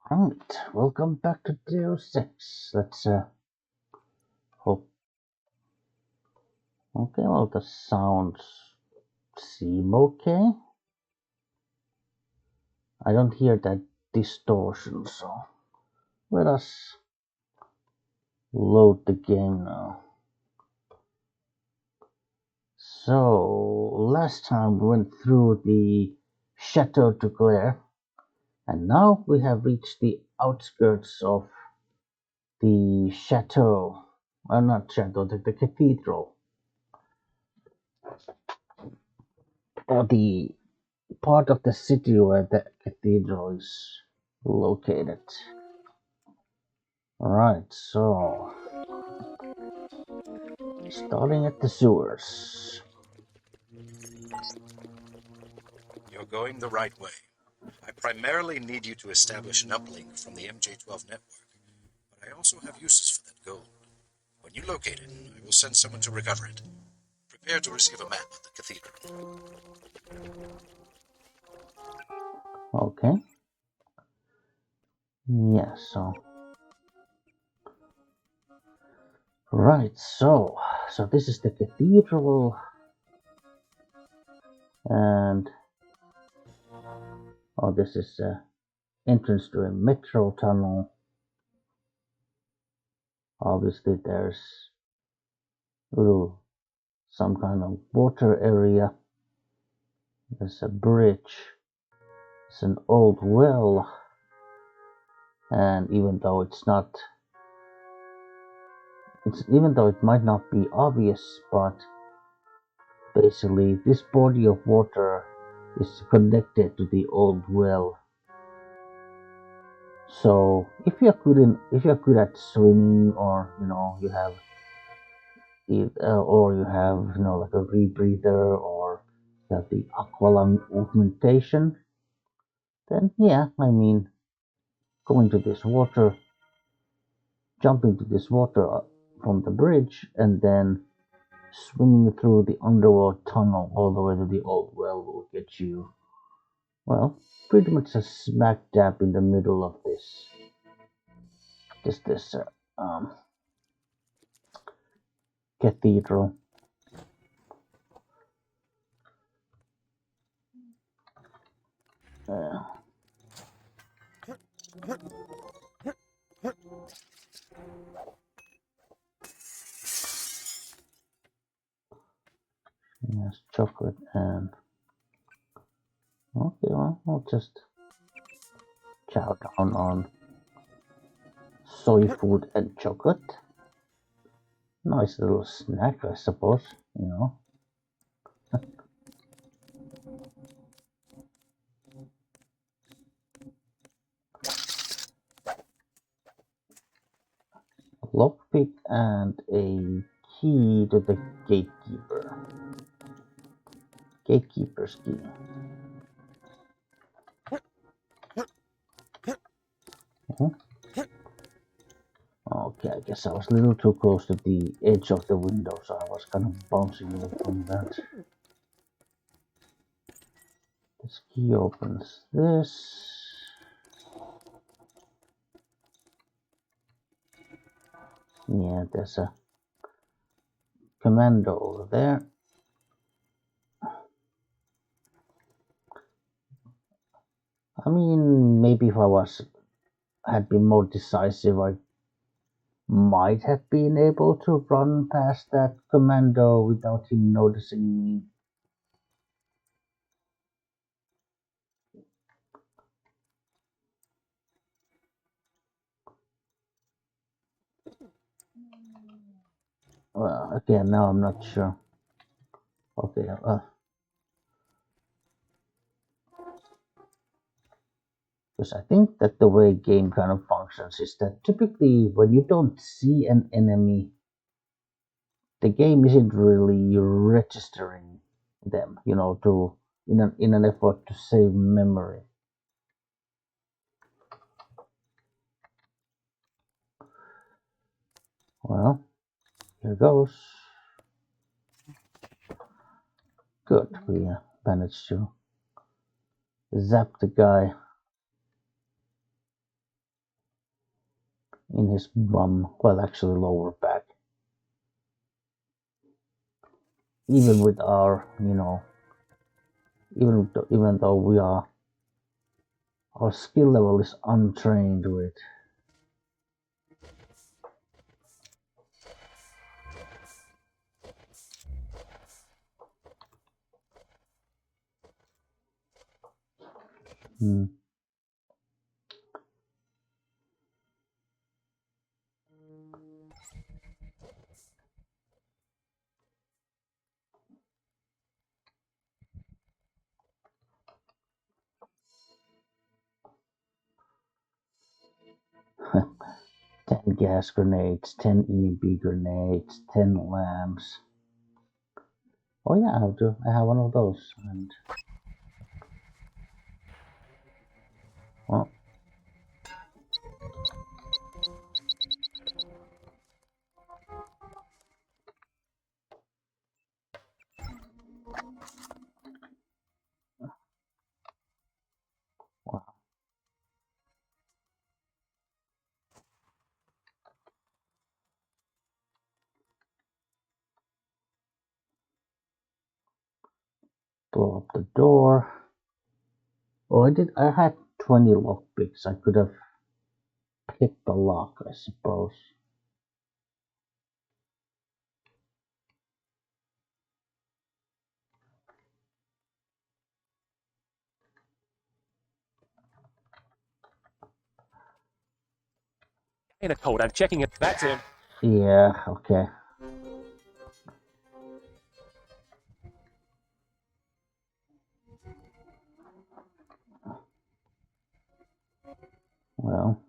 Right, welcome back to Deus Ex. Let's hope. Okay, well, the sounds seem okay. I don't hear that distortion, so let us load the game now. So, last time we went through the Chateau de Claire, and now we have reached the outskirts of the chateau. Well, not chateau, the cathedral, or the part of the city where the cathedral is located. Alright, so starting at the sewers. You're going the right way. I primarily need you to establish an uplink from the MJ-12 network, but I also have uses for that gold. When you locate it, I will send someone to recover it. Prepare to receive a map of the cathedral. Okay. Yeah, so right, so this is the cathedral, and this is the entrance to a metro tunnel. Obviously there's little some kind of water area. There's a bridge. It's an old well, and even though it might not be obvious, but basically this body of water is connected to the old well. So if you're good at swimming, or you have like a rebreather, or you have the aqualung augmentation, then yeah, I mean, going to this water, jumping to this water from the bridge, and then swimming through the underwater tunnel all the way to the old well will get you, well, pretty much a smack dab in the middle of this cathedral. Yes, chocolate and okay, well, I'll just chow down on soy food and chocolate. Nice little snack, I suppose. Lockpick and a key to the gatekeeper. Gatekeeper's key. Okay, I guess I was a little too close to the edge of the window, so I was kind of bouncing away from that. This key opens this. Yeah, there's a commando over there. I mean, maybe if had been more decisive, I might have been able to run past that commando without him noticing me. Well, again, now I'm not sure. Okay, because I think that the way game kind of functions is that typically when you don't see an enemy, the game isn't really registering them, to in an effort to save memory. Well, here goes. Good, we managed to zap the guy. in his bum, well, actually lower back. Even with our, even though our skill level is untrained with. Hmm. 10 gas grenades, 10 EMP grenades, 10 lamps. Oh yeah, I have one of those. And well, wow. Blow up the door. Oh, I had 20 lockpicks. I could have picked the lock, I suppose. In a code, I'm checking it. That's him. Yeah, okay. Well,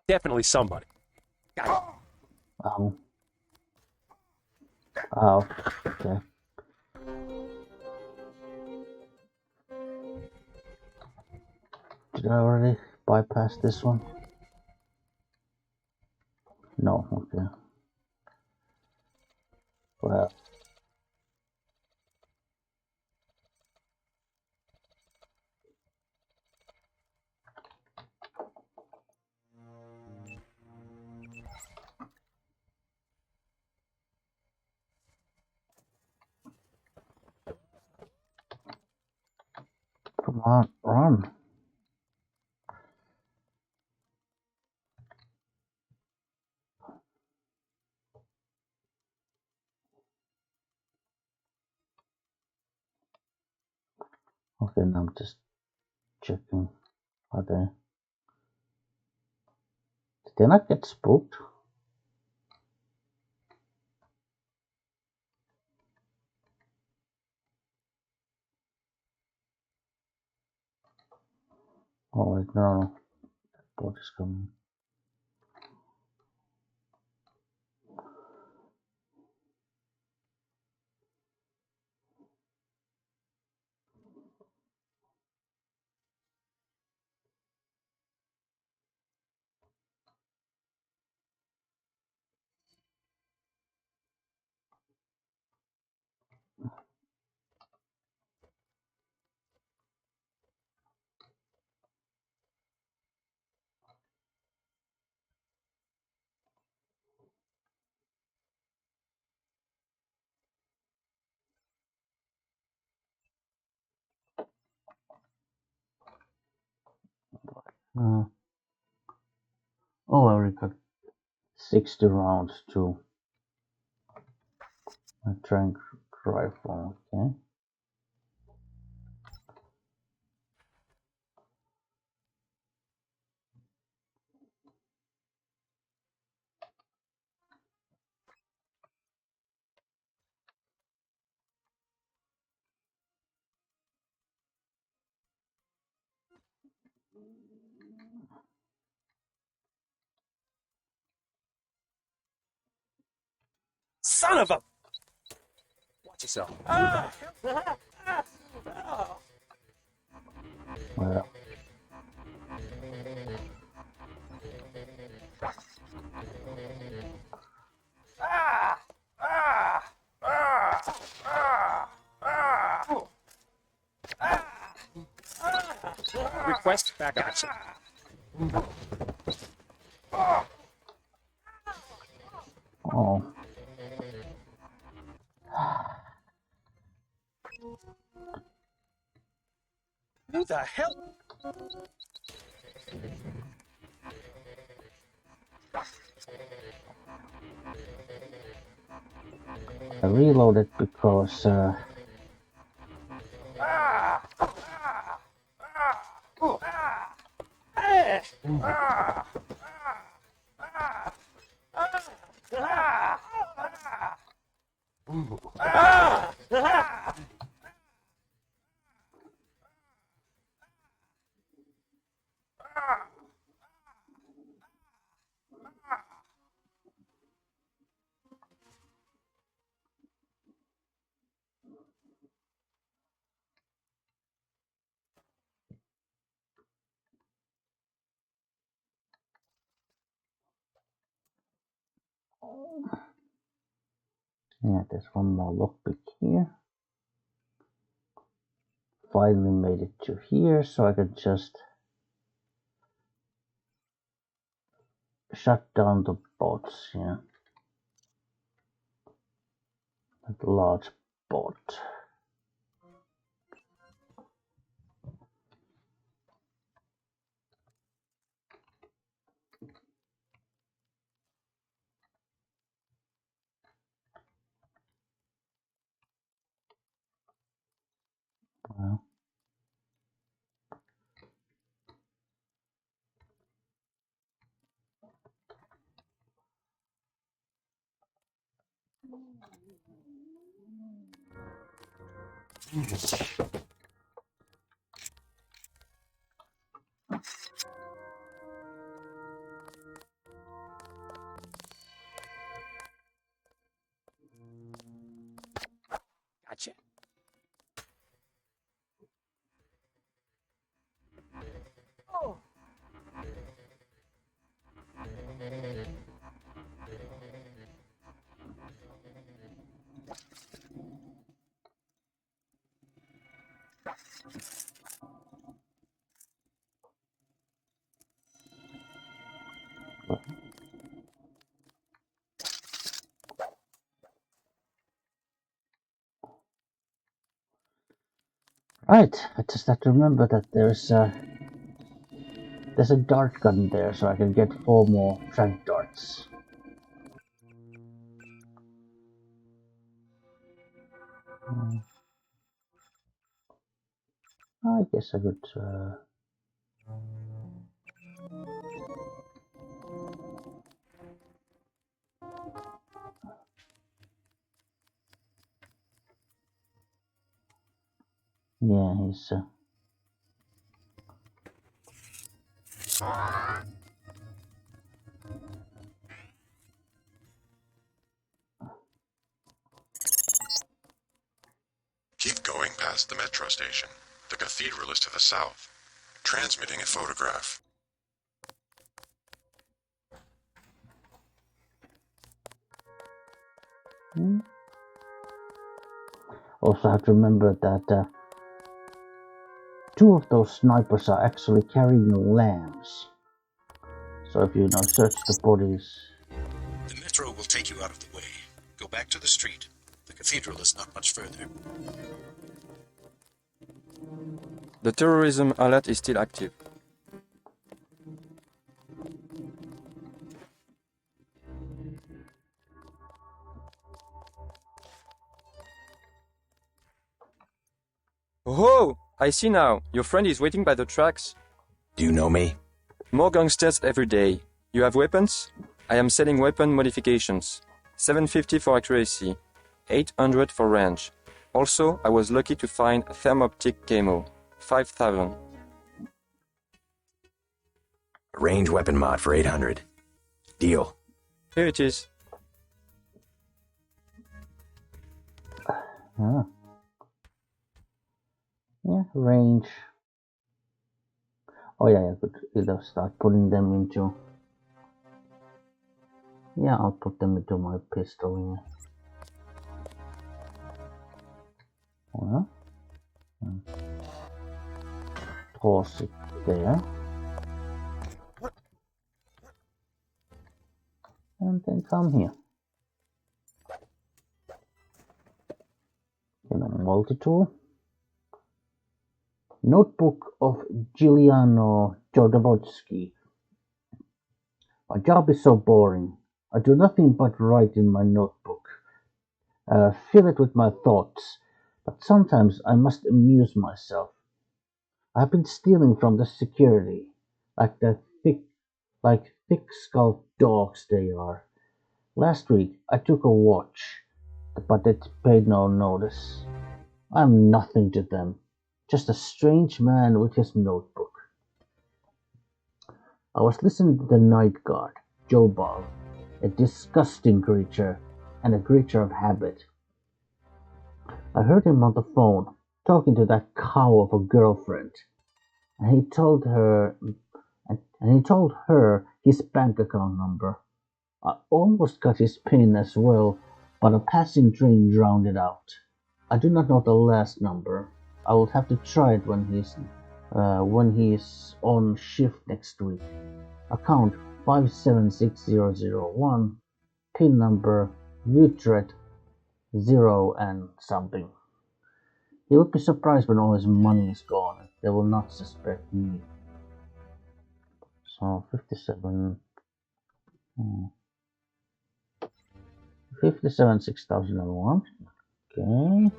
Definitely somebody. Got it. oh, oh, okay. Did I already bypass this one? No, okay. Well, come on, run. Okay, now I'm just checking. Are they? Did they not get spooked? Oh wait, no. Boat is coming. Uh, oh, I already got 60 rounds to a trank rifle. Okay. Son of a... Watch yourself. Well, Request back action. oh, Who the hell? I reloaded because yeah, there's one more lockpick here. Finally made it to here, so I can just shut down the bots, yeah. That large bot. Well, Gotcha. right, I just have to remember that there's a dart gun there, so I can get 4 more trank darts. I guess I could. Yeah, he's. Keep going past the metro station. The cathedral is to the south. Transmitting a photograph. Also have to remember that 2 of those snipers are actually carrying lamps. So if you search the bodies. The metro will take you out of the way. Go back to the street. The cathedral is not much further. The terrorism alert is still active. Oh, I see now. Your friend is waiting by the tracks. Do you know me? More gangsters every day. You have weapons? I am selling weapon modifications. 750 for accuracy, 800 for range. Also, I was lucky to find a thermoptic camo. 5,000. Range weapon mod for 800. Deal. Here it is. Ah. Yeah, range. Oh yeah, I could either start putting them into... Yeah, I'll put them into my pistol here. Well, toss it there. And then come here. Then a multi-tool. Notebook of Giuliano Jodorowsky. My job is so boring. I do nothing but write in my notebook. Fill it with my thoughts. But sometimes I must amuse myself. I've been stealing from the security, like thick-skulled dogs they are. Last week I took a watch, but it paid no notice. I'm nothing to them, just a strange man with his notebook. I was listening to the night guard, Jobal, a disgusting creature and a creature of habit. I heard him on the phone, talking to that cow of a girlfriend, and he told her his bank account number. I almost got his PIN as well, but a passing train drowned it out. I do not know the last number. I will have to try it when he's on shift next week. Account 576001, PIN number Utrecht 0 and something. He would be surprised when all his money is gone. They will not suspect me. So 57 6001. Okay.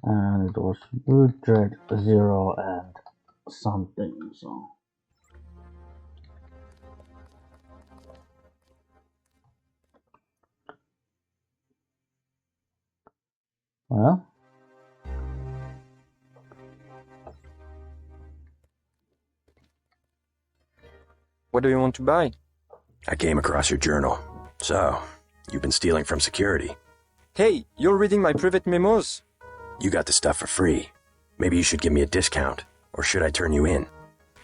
And it was Utrecht 0 and something, so. Well. What do you want to buy? I came across your journal. So, you've been stealing from security. Hey, you're reading my private memos? You got the stuff for free. Maybe you should give me a discount. Or should I turn you in?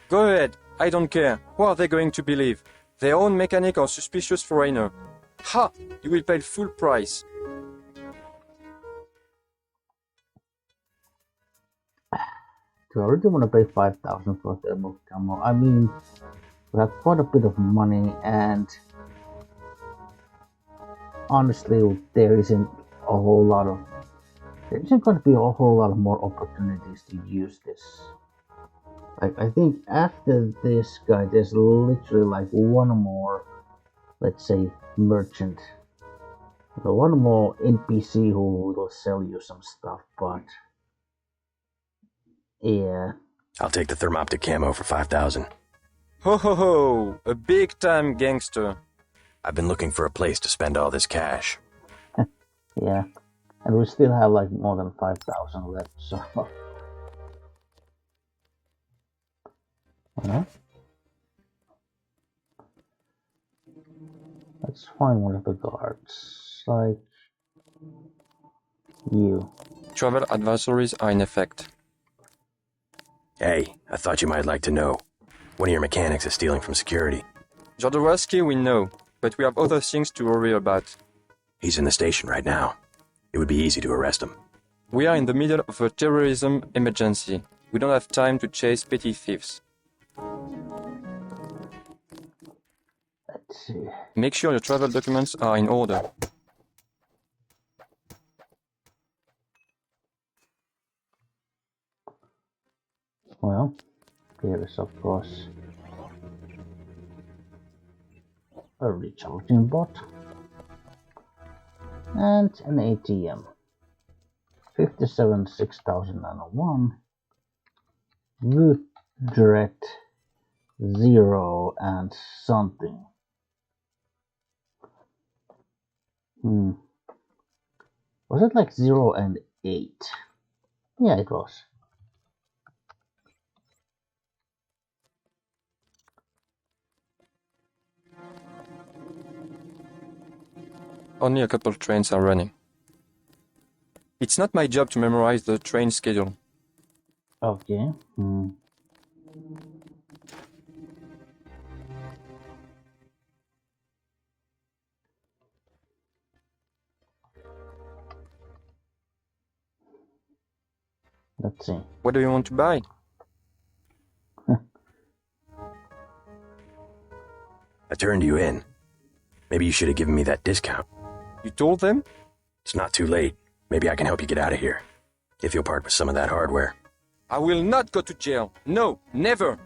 Go ahead. I don't care. Who are they going to believe? Their own mechanic or suspicious foreigner? Ha! You will pay full price. Do I really want to pay 5,000 for thermal camo? I mean, we have quite a bit of money, and honestly, there isn't going to be a whole lot of more opportunities to use this. Like, I think after this guy, there's literally like one more, let's say, merchant. One more NPC who will sell you some stuff, but yeah. I'll take the thermoptic camo for 5,000. Ho ho ho! A big-time gangster. I've been looking for a place to spend all this cash. Yeah. And we still have like more than 5,000 left, so... Let's find one of the guards, like you. Travel advisories are in effect. Hey, I thought you might like to know. One of your mechanics is stealing from security. Jodorowsky we know, but we have other things to worry about. He's in the station right now. It would be easy to arrest him. We are in the middle of a terrorism emergency. We don't have time to chase petty thieves. Let's see. Make sure your travel documents are in order. Well, there is of course a recharging bot and an ATM. 576001 Utrecht 0 and something. Was it like 0 and 8? Yeah, it was. Only a couple trains are running. It's not my job to memorize the train schedule. Okay. Let's see. What do you want to buy? I turned you in. Maybe you should have given me that discount. You told them? It's not too late. Maybe I can help you get out of here. If you'll part with some of that hardware. I will not go to jail. No, never.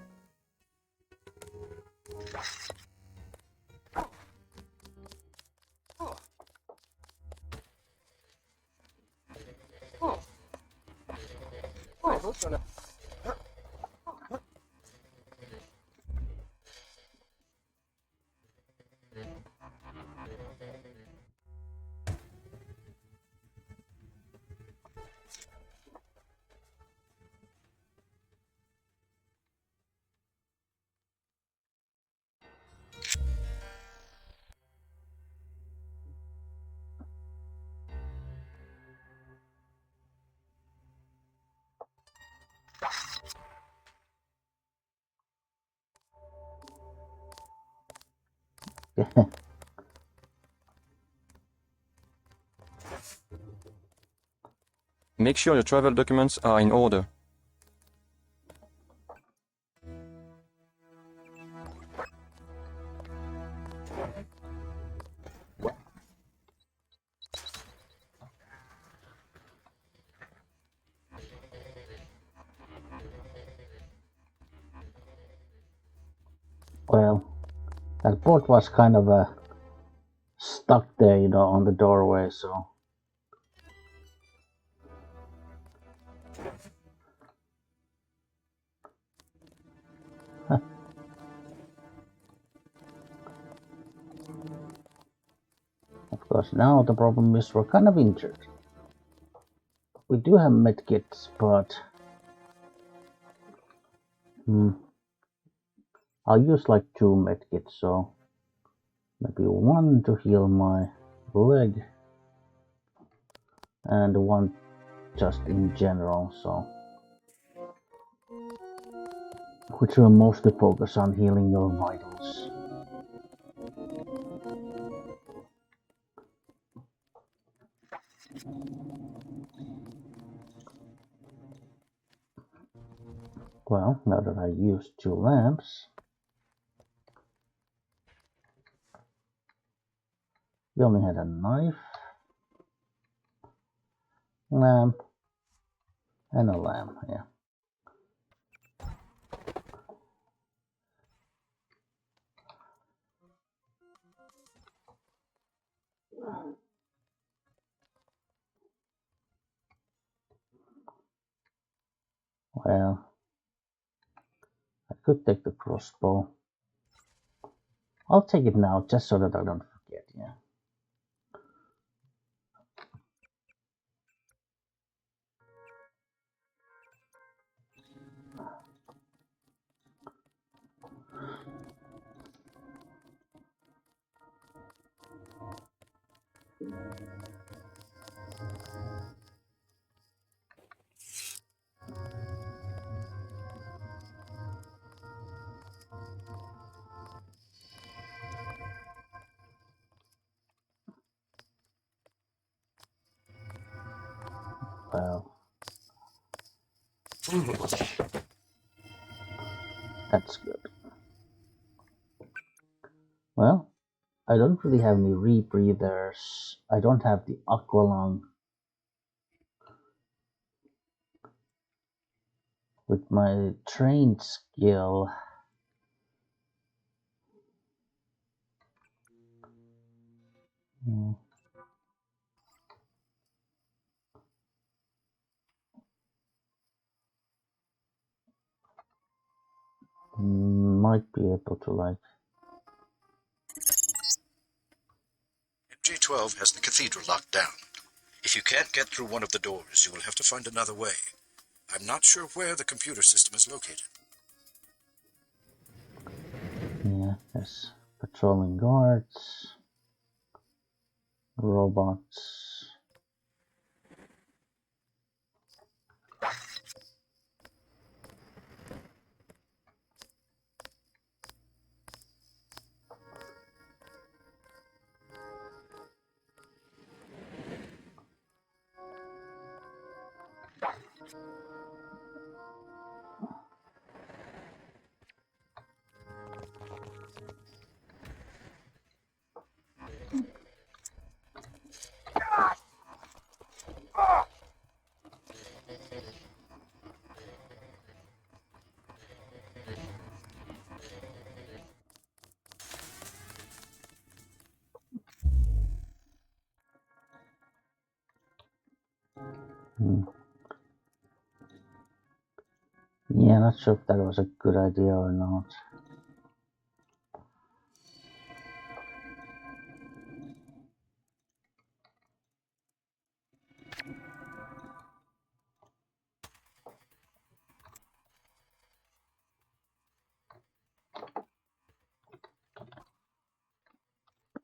Make sure your travel documents are in order. Well, that boat was kind of stuck there, you know, on the doorway, so. Of course, now the problem is we're kind of injured. We do have medkits, but I'll use like 2 medkits, so maybe 1 to heal my leg and 1 just in general, so which will mostly focus on healing your vitals. Well, now that I used 2 lamps, we only had a knife, lamp, and a lamp, yeah. Well, I could take the crossbow. I'll take it now, just so that I don't forget, yeah. Well, that's good. Well, I don't really have any rebreathers. I don't have the aqua lung. With my trained skill, might be able to like. MJ12 has the cathedral locked down. If you can't get through one of the doors, you will have to find another way. I'm not sure where the computer system is located. Yeah, there's patrolling guards. robots. Yeah, not sure if that was a good idea or not.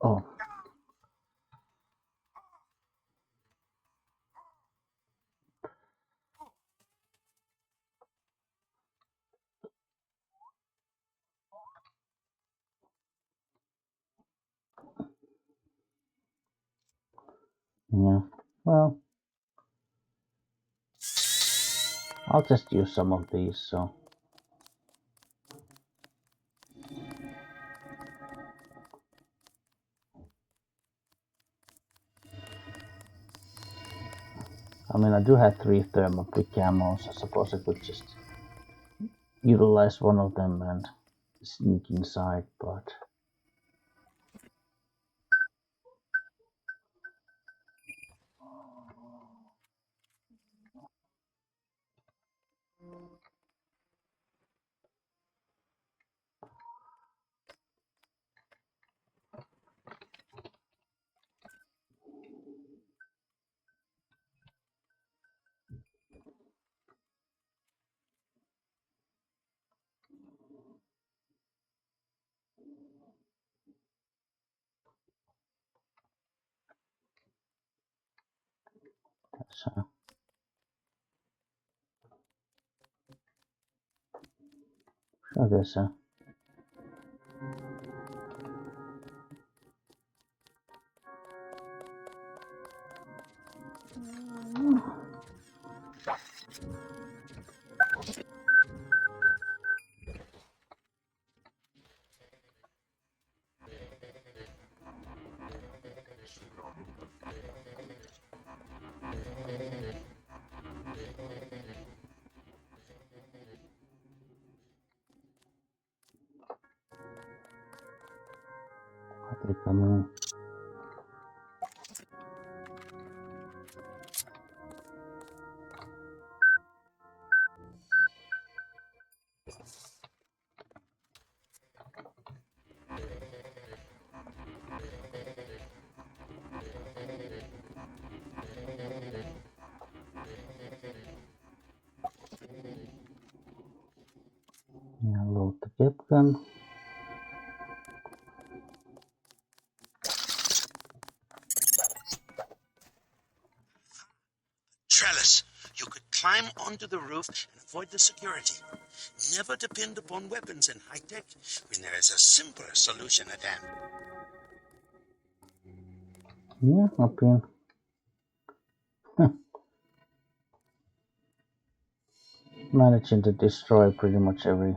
Oh. Yeah, well, I'll just use some of these, so. I mean, I do have 3 thermal quick camos. I suppose I could just utilize one of them and sneak inside, but. So, I guess so. Coming. Yeah, load the cap gun. Trellis, you could climb onto the roof and avoid the security. Never depend upon weapons and high tech when there is a simpler solution at hand. Yeah, up here. Managing to destroy pretty much every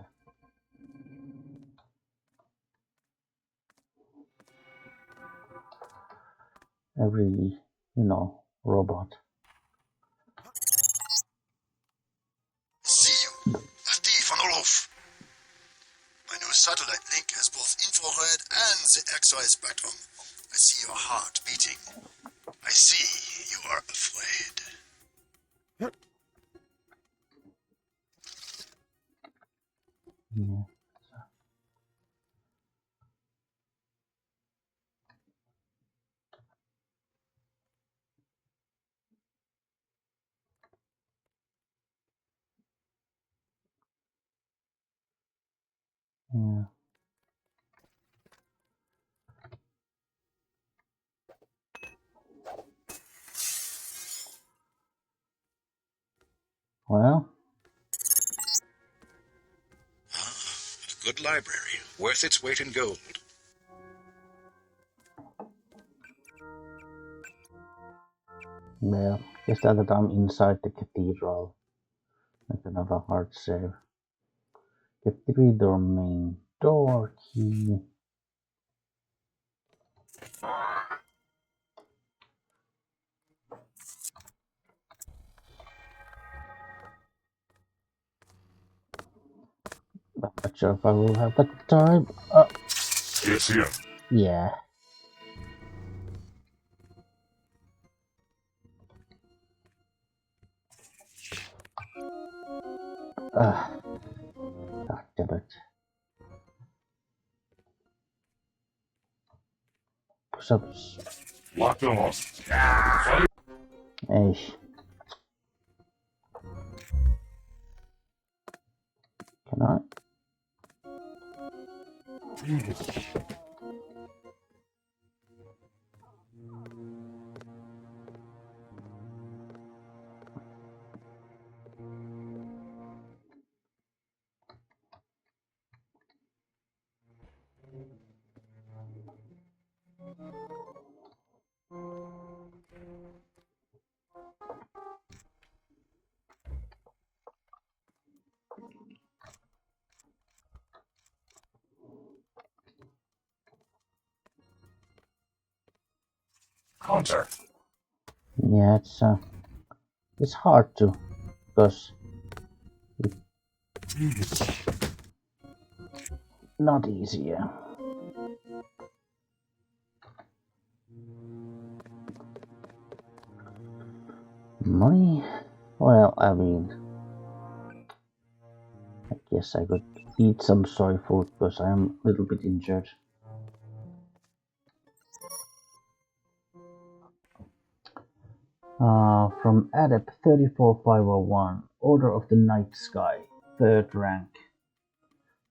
robot. See you. FD von Olaf. My new satellite link has both infrared and the X-ray spectrum. I see your heart beating. I see you are afraid. Yeah. Yeah. Well, A good library, worth its weight in gold. well, just that I'm inside the cathedral. I can have a hard save. Cathedral main door key. I'm not sure if I will have the time. It's him. Yeah. God damn it. Push-ups. Locked on. Hey. Can I? Gunther. Yeah, it's hard to, because it's not easy. Yeah. Money? Well, I mean, I guess I could eat some soy food because I am a little bit injured. From Adept 34501, Order of the Night Sky, 3rd rank.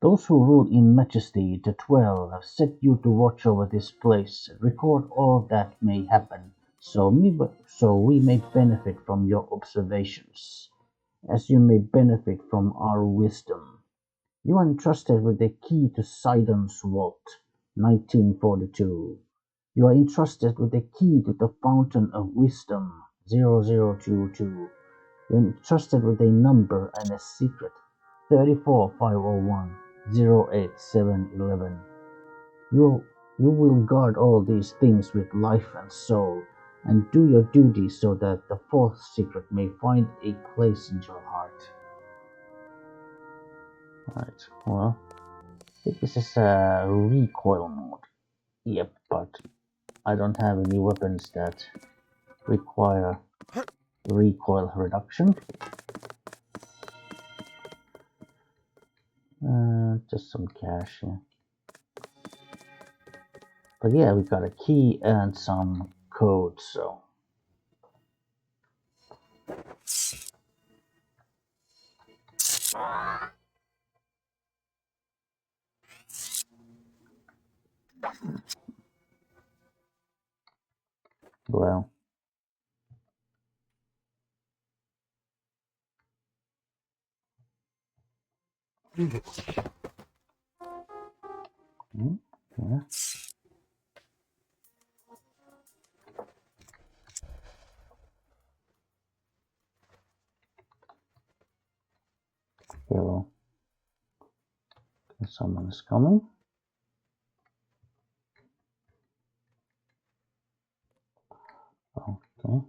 Those who rule in majesty, the 12, have set you to watch over this place, record all that may happen, so we may benefit from your observations, as you may benefit from our wisdom. You are entrusted with the key to Sidon's Vault, 1942. You are entrusted with the key to the Fountain of Wisdom, 0022. You are entrusted with a number and a secret, 34501, 08711. You will guard all these things with life and soul, and do your duty so that the fourth secret may find a place in your heart. Right, well, I think this is a recoil mode. Yep, but I don't have any weapons that require recoil reduction. Just some cash, yeah. But yeah, we got a key and some code, so. Well. Yeah. Hello. Someone is coming. Okay.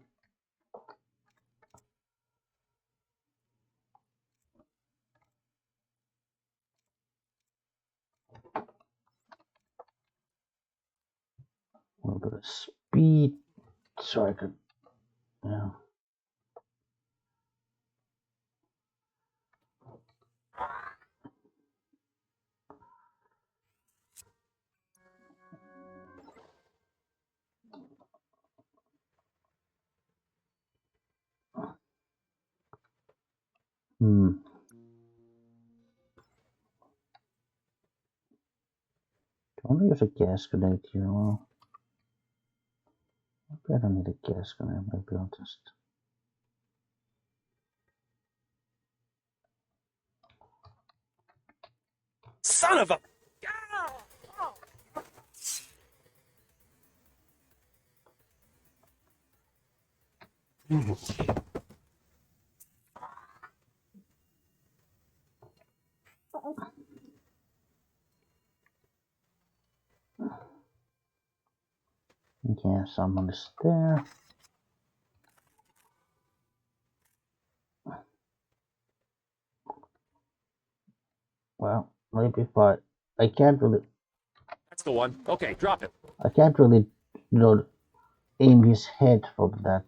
A little bit of speed so I could, yeah. I want to use a gas grenade here. Well, maybe I don't need a gas grenade. Maybe I'll just. son of a... Yeah, someone is there. Well, maybe if I can't really... That's the one. Okay, drop it. I can't really, aim his head from that.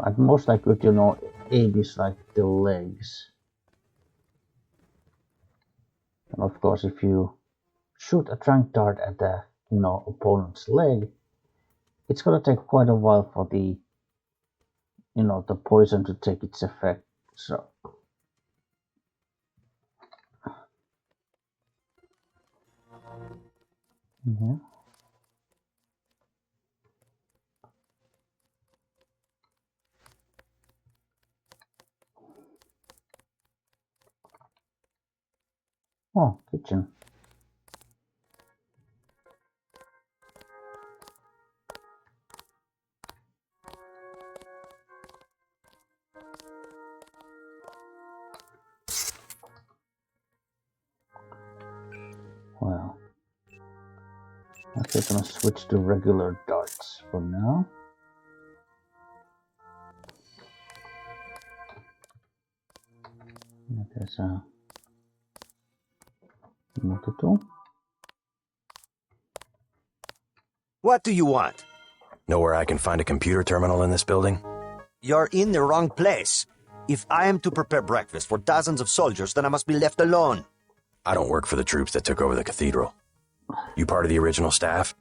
At most I could, aim his like the legs. And of course, if you shoot a trank dart at the, opponent's leg, it's gonna take quite a while for the, the poison to take its effect. So. Yeah. Oh, kitchen. Well, I'm just gonna switch to regular darts for now. There's a multiple. What do you want? Know where I can find a computer terminal in this building? You're in the wrong place. If I am to prepare breakfast for dozens of soldiers, then I must be left alone. I don't work for the troops that took over the cathedral. You part of the original staff?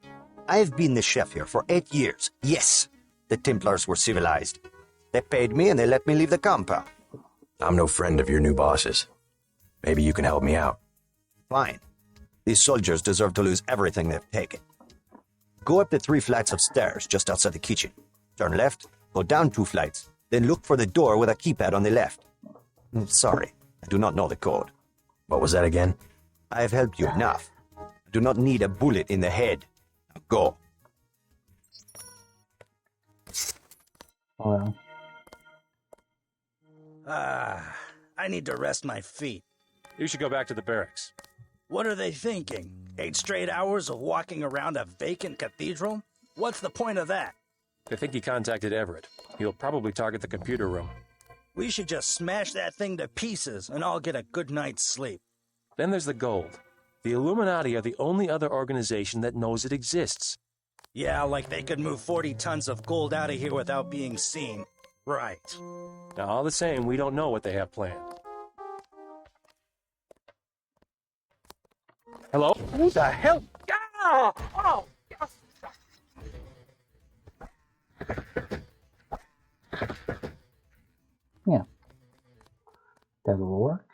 I've been the chef here for 8 years. Yes, the Templars were civilized. They paid me and they let me leave the compound. I'm no friend of your new bosses. Maybe you can help me out. Fine. These soldiers deserve to lose everything they've taken. Go up the 3 flights of stairs just outside the kitchen. Turn left, go down 2 flights, then look for the door with a keypad on the left. Sorry, I do not know the code. What was that again? I have helped you enough. I do not need a bullet in the head. Now go. Well. I need to rest my feet. You should go back to the barracks. What are they thinking? 8 straight hours of walking around a vacant cathedral? What's the point of that? They think he contacted Everett. He'll probably target the computer room. We should just smash that thing to pieces and all get a good night's sleep. Then there's the gold. The Illuminati are the only other organization that knows it exists. Yeah, like they could move 40 tons of gold out of here without being seen. Right. Now, all the same, we don't know what they have planned. Hello? Who the hell? Ah! Oh! Yeah. That'll work.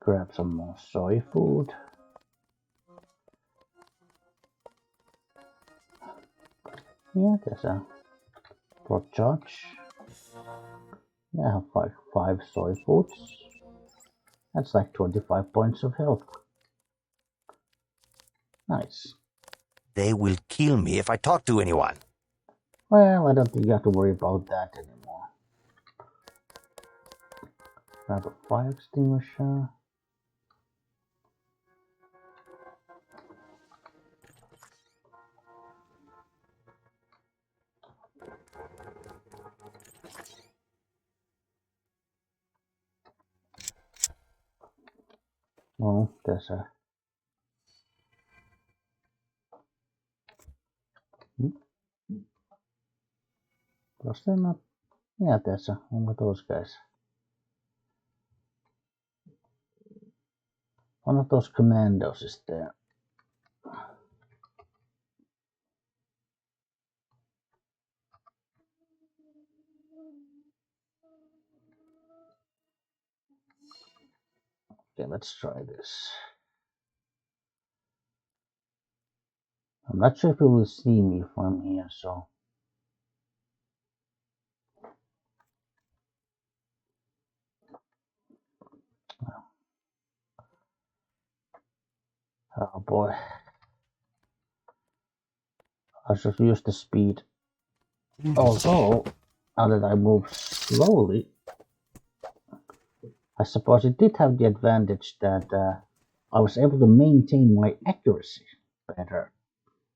Grab some more soy food. Yeah, there's a pork charge. Yeah, I have five soy foods. That's like 25 points of health. Nice. They will kill me if I talk to anyone. Well, I don't think you have to worry about that anymore. Grab a fire extinguisher. Oh, there's a... Was there not? Yeah, there's one of those guys. One of those commandos is there. Okay, let's try this. I'm not sure if you will see me from here, so. Oh boy. I should use the speed. Although, now that I move slowly, I suppose it did have the advantage that I was able to maintain my accuracy better.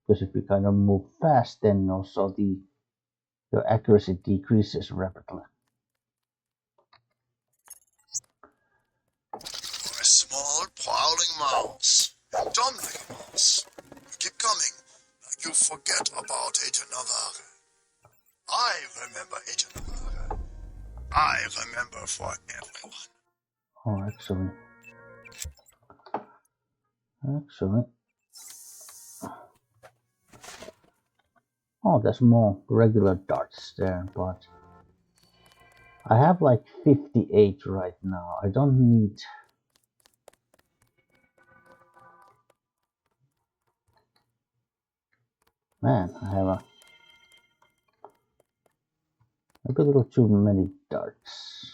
Because if you kind of move fast, then also your accuracy decreases rapidly. You're a small, prowling mouse. You're dumb like a mouse. You keep coming, like you forget about Agent Navarre. I remember Agent Navarre. I remember for everyone. Oh, actually. Oh, there's more regular darts there, but I have like 58 right now. I don't need. Man, I have maybe a little too many darts.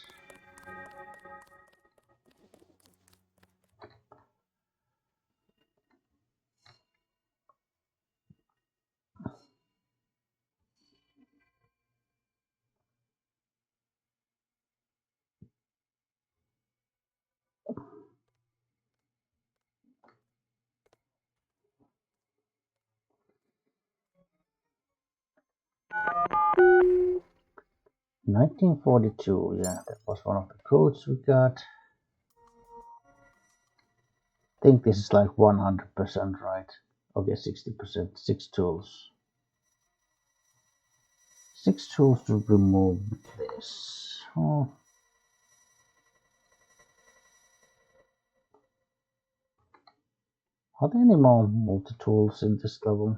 In 1942, yeah, that was one of the codes we got. I think this is like 100% right. Okay, 60%. 6 tools. 6 tools to remove this. Oh. Are there any more multi-tools in this level?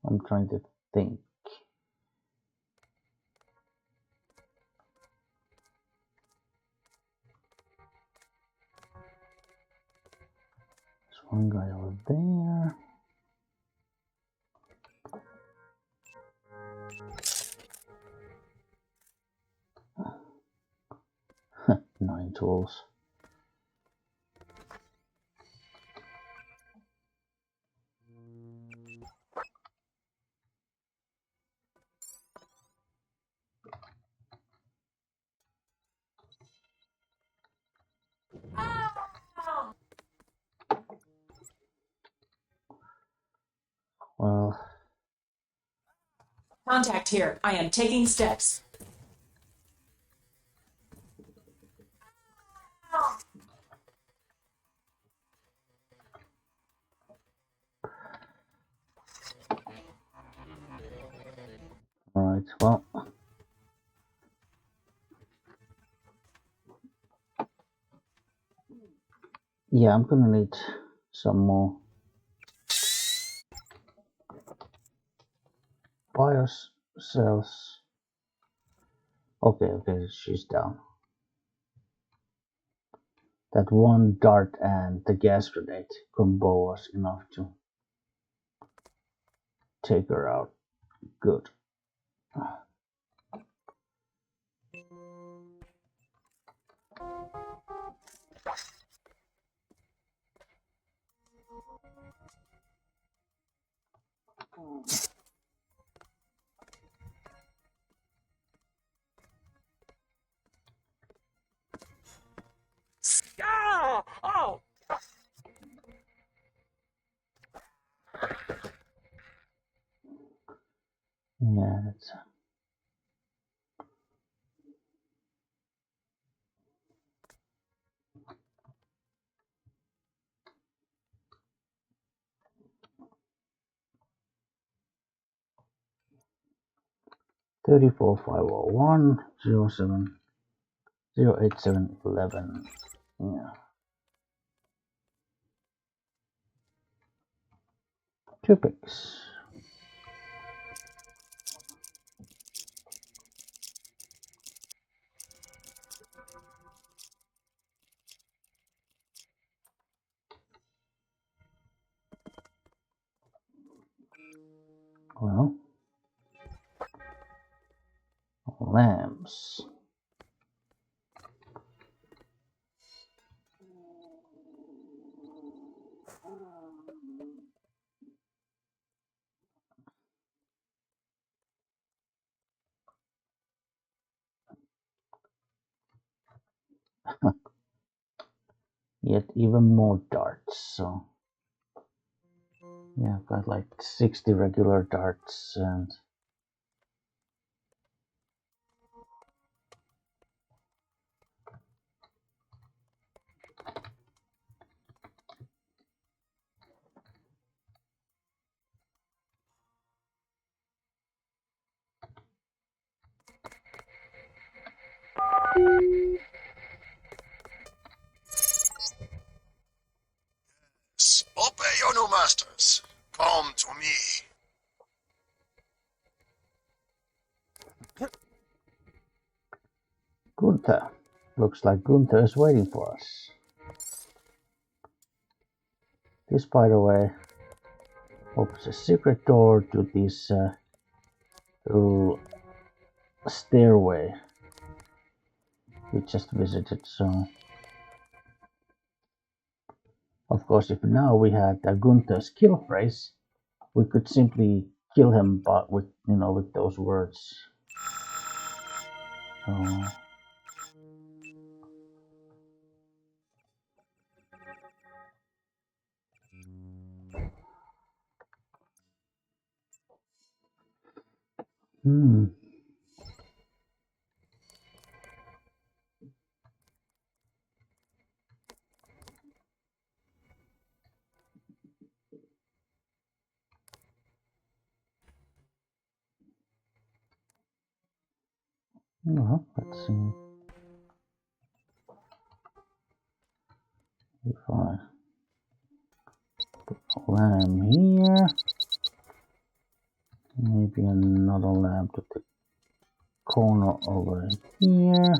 I'm trying to think. There's one guy over there. Nine tools. Well, Contact here. I am taking steps. alright, well. Yeah, I'm gonna need some more BIOS cells. Okay, she's down. That one dart and the gas grenade combo was enough to take her out. Good. Oh! Yeah, that's 34501 07 08711. Yeah. Two picks. lambs. Yet even more darts, so yeah, I've got like 60 regular darts and Obey your new masters. Come to me. Gunther. Looks like Gunther is waiting for us. This, by the way, opens a secret door to this little stairway we just visited. So, of course, if now we had Gunther's kill phrase, we could simply kill him, but with with those words. So. Well, let's see if I put a lamb here. Maybe another lamb to the corner over here.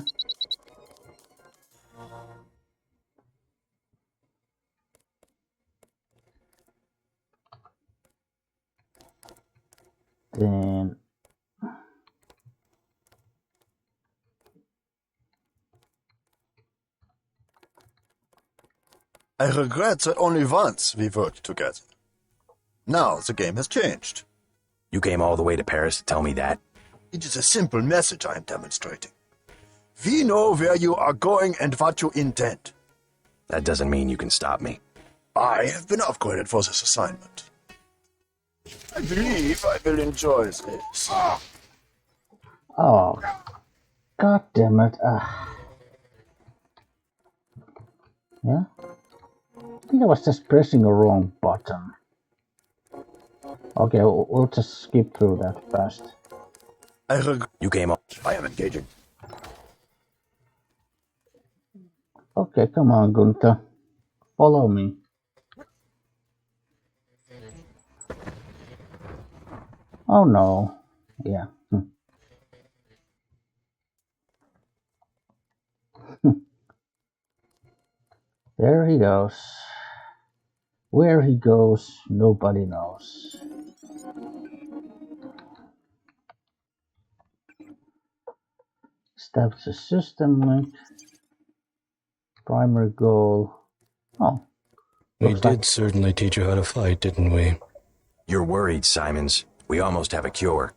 Then I regret that only once we worked together. Now the game has changed. You came all the way to Paris to tell me that? It is a simple message I am demonstrating. We know where you are going and what you intend. That doesn't mean you can stop me. I have been upgraded for this assignment. I believe I will enjoy this. oh, god damn it! Yeah, I think I was just pressing the wrong button. Okay, we'll just skip through that fast. You came up. I am engaging. Okay, come on, Gunther. Follow me. Oh no. Yeah. There he goes. Where he goes, nobody knows. Establish a system link. Primary goal. Oh. We did certainly teach you how to fight, didn't we? You're worried, Simons. We almost have a cure.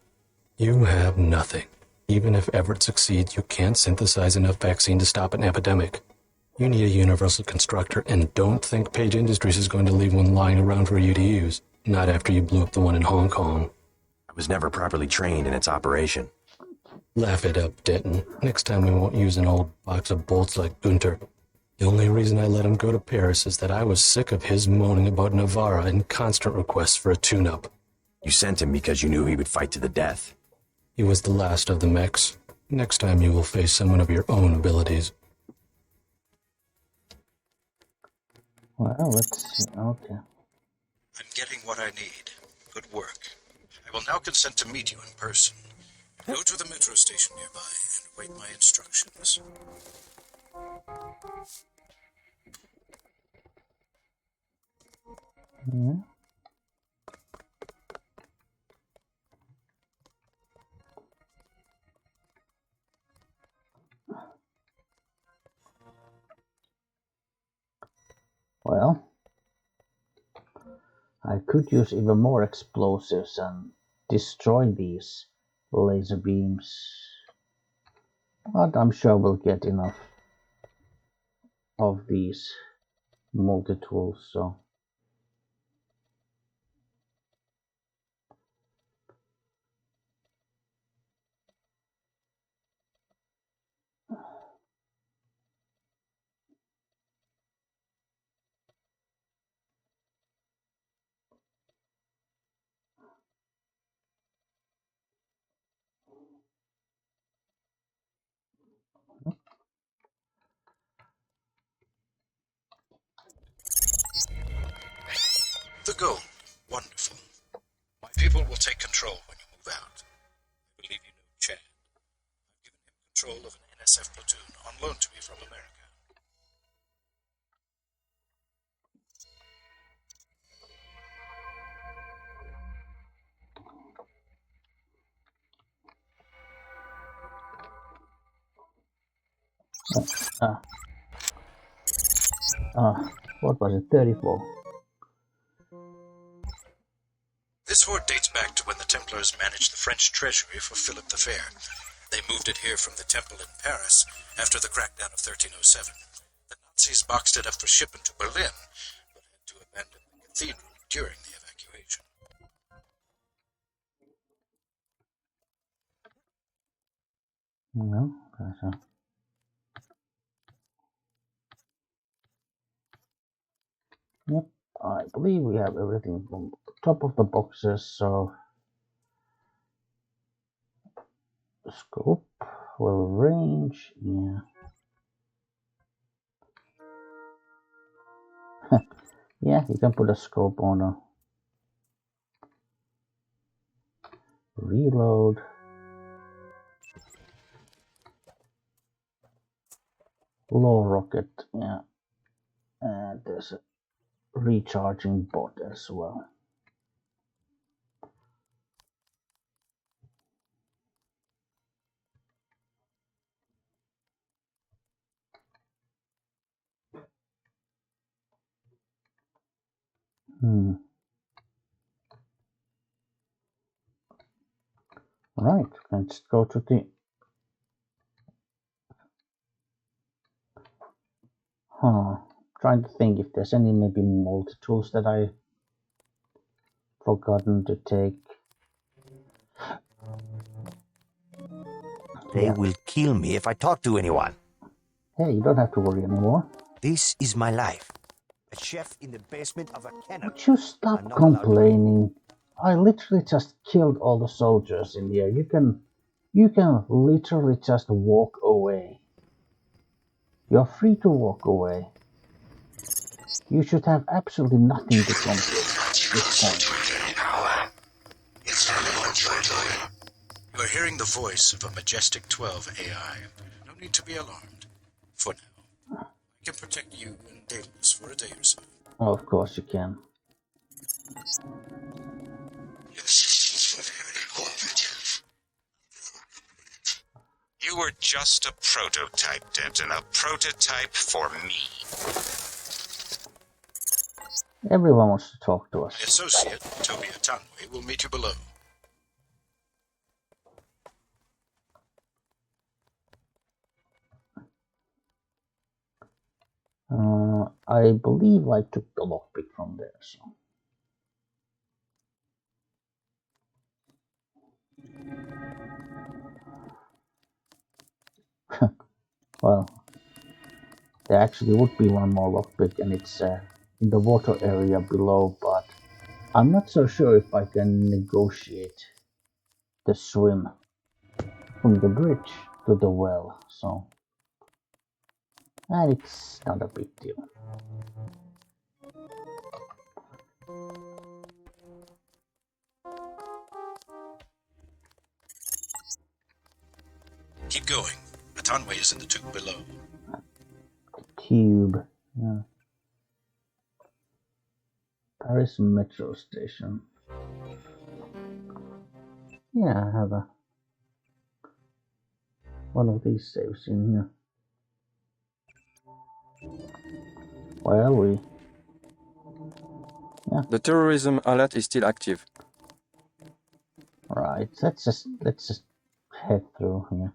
You have nothing. Even if Everett succeeds, you can't synthesize enough vaccine to stop an epidemic. You need a universal constructor, and don't think Page Industries is going to leave one lying around for you to use. Not after you blew up the one in Hong Kong. I was never properly trained in its operation. Laugh it up, Denton. Next time we won't use an old box of bolts like Gunther. The only reason I let him go to Paris is that I was sick of his moaning about Navarra and constant requests for a tune-up. You sent him because you knew he would fight to the death. He was the last of the mechs. Next time you will face someone of your own abilities. Well, let's see. Okay. I'm getting what I need. Good work. I will now consent to meet you in person. Go to the metro station nearby and await my instructions. Yeah. Well, I could use even more explosives and destroy these laser beams, but I'm sure we'll get enough of these multi-tools, so The gold. Wonderful. My people will take control when you move out. I believe you know Chad. I've given him control of an NSF platoon on loan to me from America. what was it, 34? This hoard dates back to when the Templars managed the French treasury for Philip the Fair. They moved it here from the temple in Paris after the crackdown of 1307. The Nazis boxed it up for shipment to Berlin, but had to abandon the cathedral during the evacuation. No, that's a... Yep, I believe we have everything from the top of the boxes, so scope, well, range, yeah. Yeah, you can put a scope on a reload. Low rocket, yeah. And there's a recharging bot as well. Right, let's go to the trying to think if there's any maybe multi-tools that I forgotten to take. They will kill me if I talk to anyone. Hey, you don't have to worry anymore. This is my life. A chef in the basement of a cannon. Would you stop complaining? I literally just killed all the soldiers in here. You can literally just walk away. You're free to walk away. You should have absolutely nothing to complain at this point. You are hearing the voice of a Majestic 12 AI. No need to be alarmed. For now, I can protect you and Daedalus for a day or so. Oh, of course you can. You were just a prototype, Denton. A prototype for me. Everyone wants to talk to us. My associate, Toby Atanwe, will meet you below. I believe I took the lockpick from there, so. Well, there actually would be one more lockpick, and it's in the water area below, but I'm not so sure if I can negotiate the swim from the bridge to the well, so. And it's not a big deal. Keep going. Atanwe is in the tube below. Tube. Yeah. Paris Metro Station. Yeah, I have one of these saves in here. Well, we The terrorism alert is still active. Right, let's just head through here.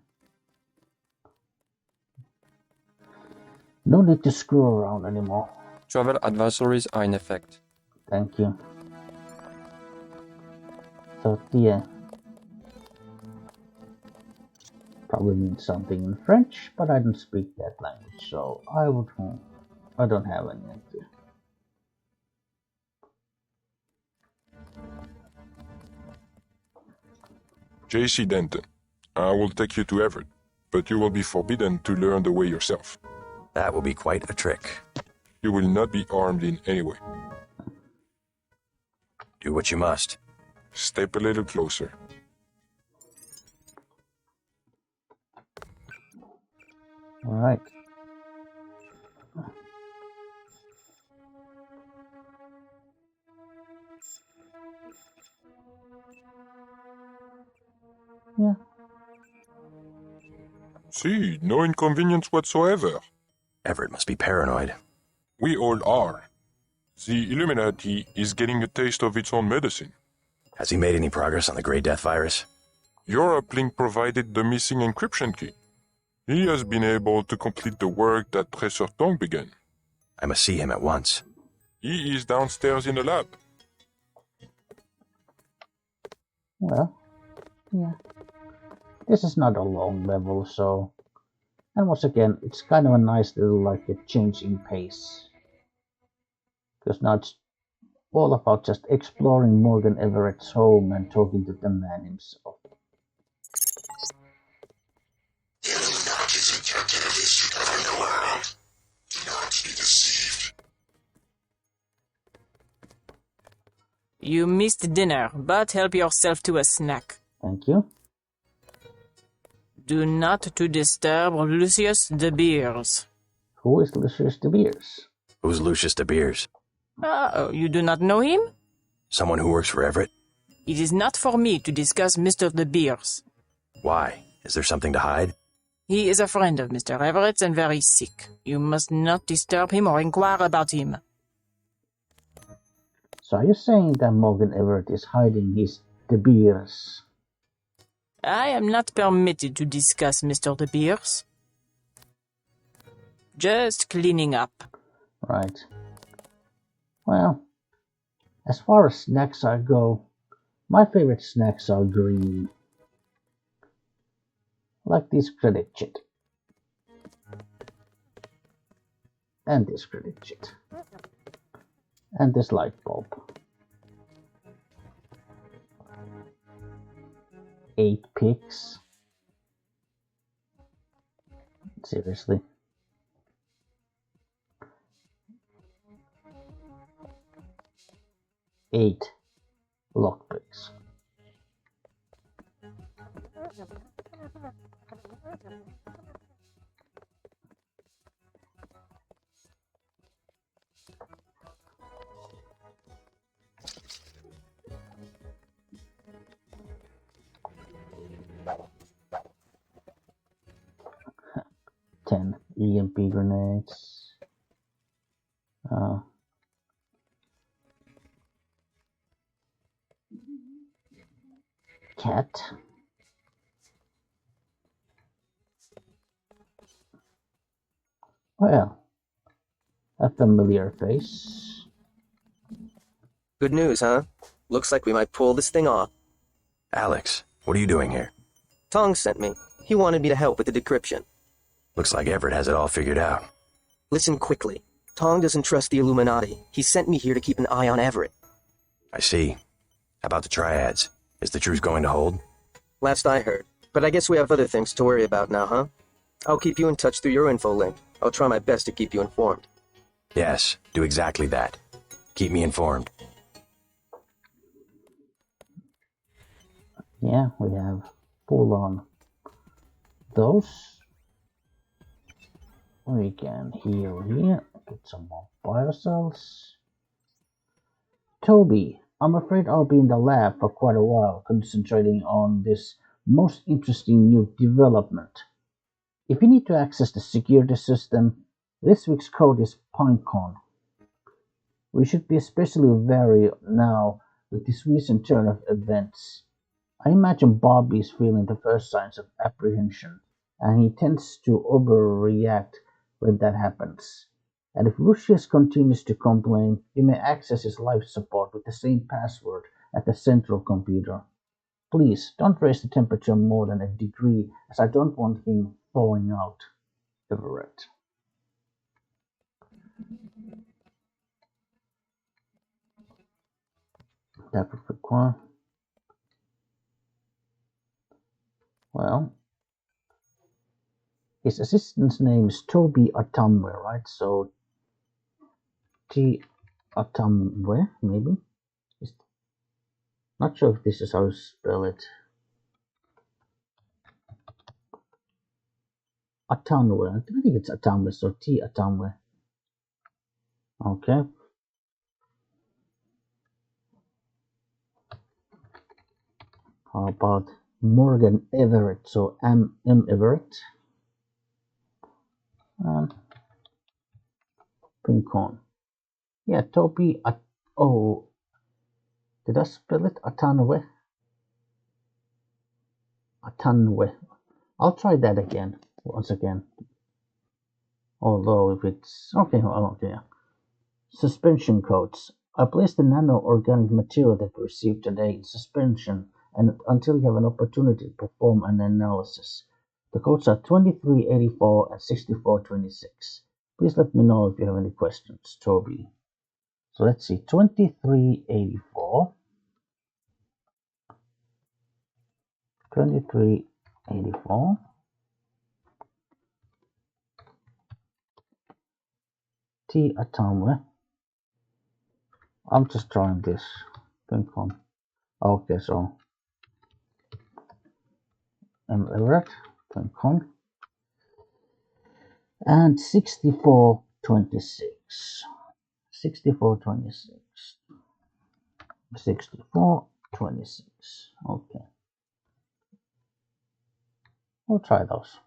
No need to screw around anymore. Travel advisories are in effect. Thank you. So yeah, probably means something in French, but I don't speak that language, so I don't have any idea. J.C. Denton, I will take you to Everett, but you will be forbidden to learn the way yourself. That will be quite a trick. You will not be armed in any way. Do what you must. Step a little closer. All right. Yeah. See, no inconvenience whatsoever. Everett must be paranoid. We all are. The Illuminati is getting a taste of its own medicine. Has he made any progress on the Grey Death virus? Your uplink provided the missing encryption key. He has been able to complete the work that Professor Tong began. I must see him at once. He is downstairs in the lab. Well, yeah. This is not a long level, so... And once again, it's kind of a nice little, like, a change in pace. Because now it's all about just exploring Morgat Everett's home and talking to the man himself. The Illuminati's captivity to govern the world. Do not be deceived. You missed dinner, but help yourself to a snack. Thank you. Do not to disturb Lucius de Beers. Who is Lucius de Beers? Who's Lucius de Beers? Oh, you do not know him? Someone who works for Everett? It is not for me to discuss Mr. de Beers. Why? Is there something to hide? He is a friend of Mr. Everett's and very sick. You must not disturb him or inquire about him. So are you saying that Morgat Everett is hiding his de Beers? I am not permitted to discuss Mr. de Beers. Just cleaning up. Right. Well, as far as snacks go, my favorite snacks are green. Like this credit chit. And this credit chit. And this light bulb. 8 picks. Seriously. Eight lockpicks. Ten EMP grenades. Cat. Well, a familiar face. Good news, huh? Looks like we might pull this thing off. Alex, what are you doing here? Tong sent me. He wanted me to help with the decryption. Looks like Everett has it all figured out. Listen quickly. Tong doesn't trust the Illuminati. He sent me here to keep an eye on Everett. I see. How about the triads? Is the truce going to hold? Last I heard. But I guess we have other things to worry about now, huh? I'll keep you in touch through your info link. I'll try my best to keep you informed. Yes, do exactly that. Keep me informed. Yeah, we have full on those. We can heal here, get some more biocells. Toby, I'm afraid I'll be in the lab for quite a while, concentrating on this most interesting new development. If you need to access the security system, this week's code is PineCon. We should be especially wary now with this recent turn of events. I imagine Bobby is feeling the first signs of apprehension, and he tends to overreact when that happens. And if Lucius continues to complain, you may access his life support with the same password at the central computer. Please don't raise the temperature more than a degree, as I don't want him thawing out. Everett. That would require. Well, his assistant's name is Toby Atamwe, right? So T Atamwe, maybe? Not sure if this is how you spell it. Atamwe. I think it's Atamwe, so T Atamwe. Okay. How about Morgan Everett? So M Everett. Pincon. Yeah, Toby. Oh, did I spell it? Atanwe. Atanwe. I'll try that again. Once again. Although if it's okay, okay. Suspension codes. I place the nano-organic material that we received today in suspension and until you have an opportunity to perform an analysis. The codes are 2384 and 6426. Please let me know if you have any questions, Toby. So let's see, 2384. 2384. T Atomwe. I'm just trying this. Pink one. Okay, so Everett, pink one. And 6426. 6426. 6426. Okay. We'll try those.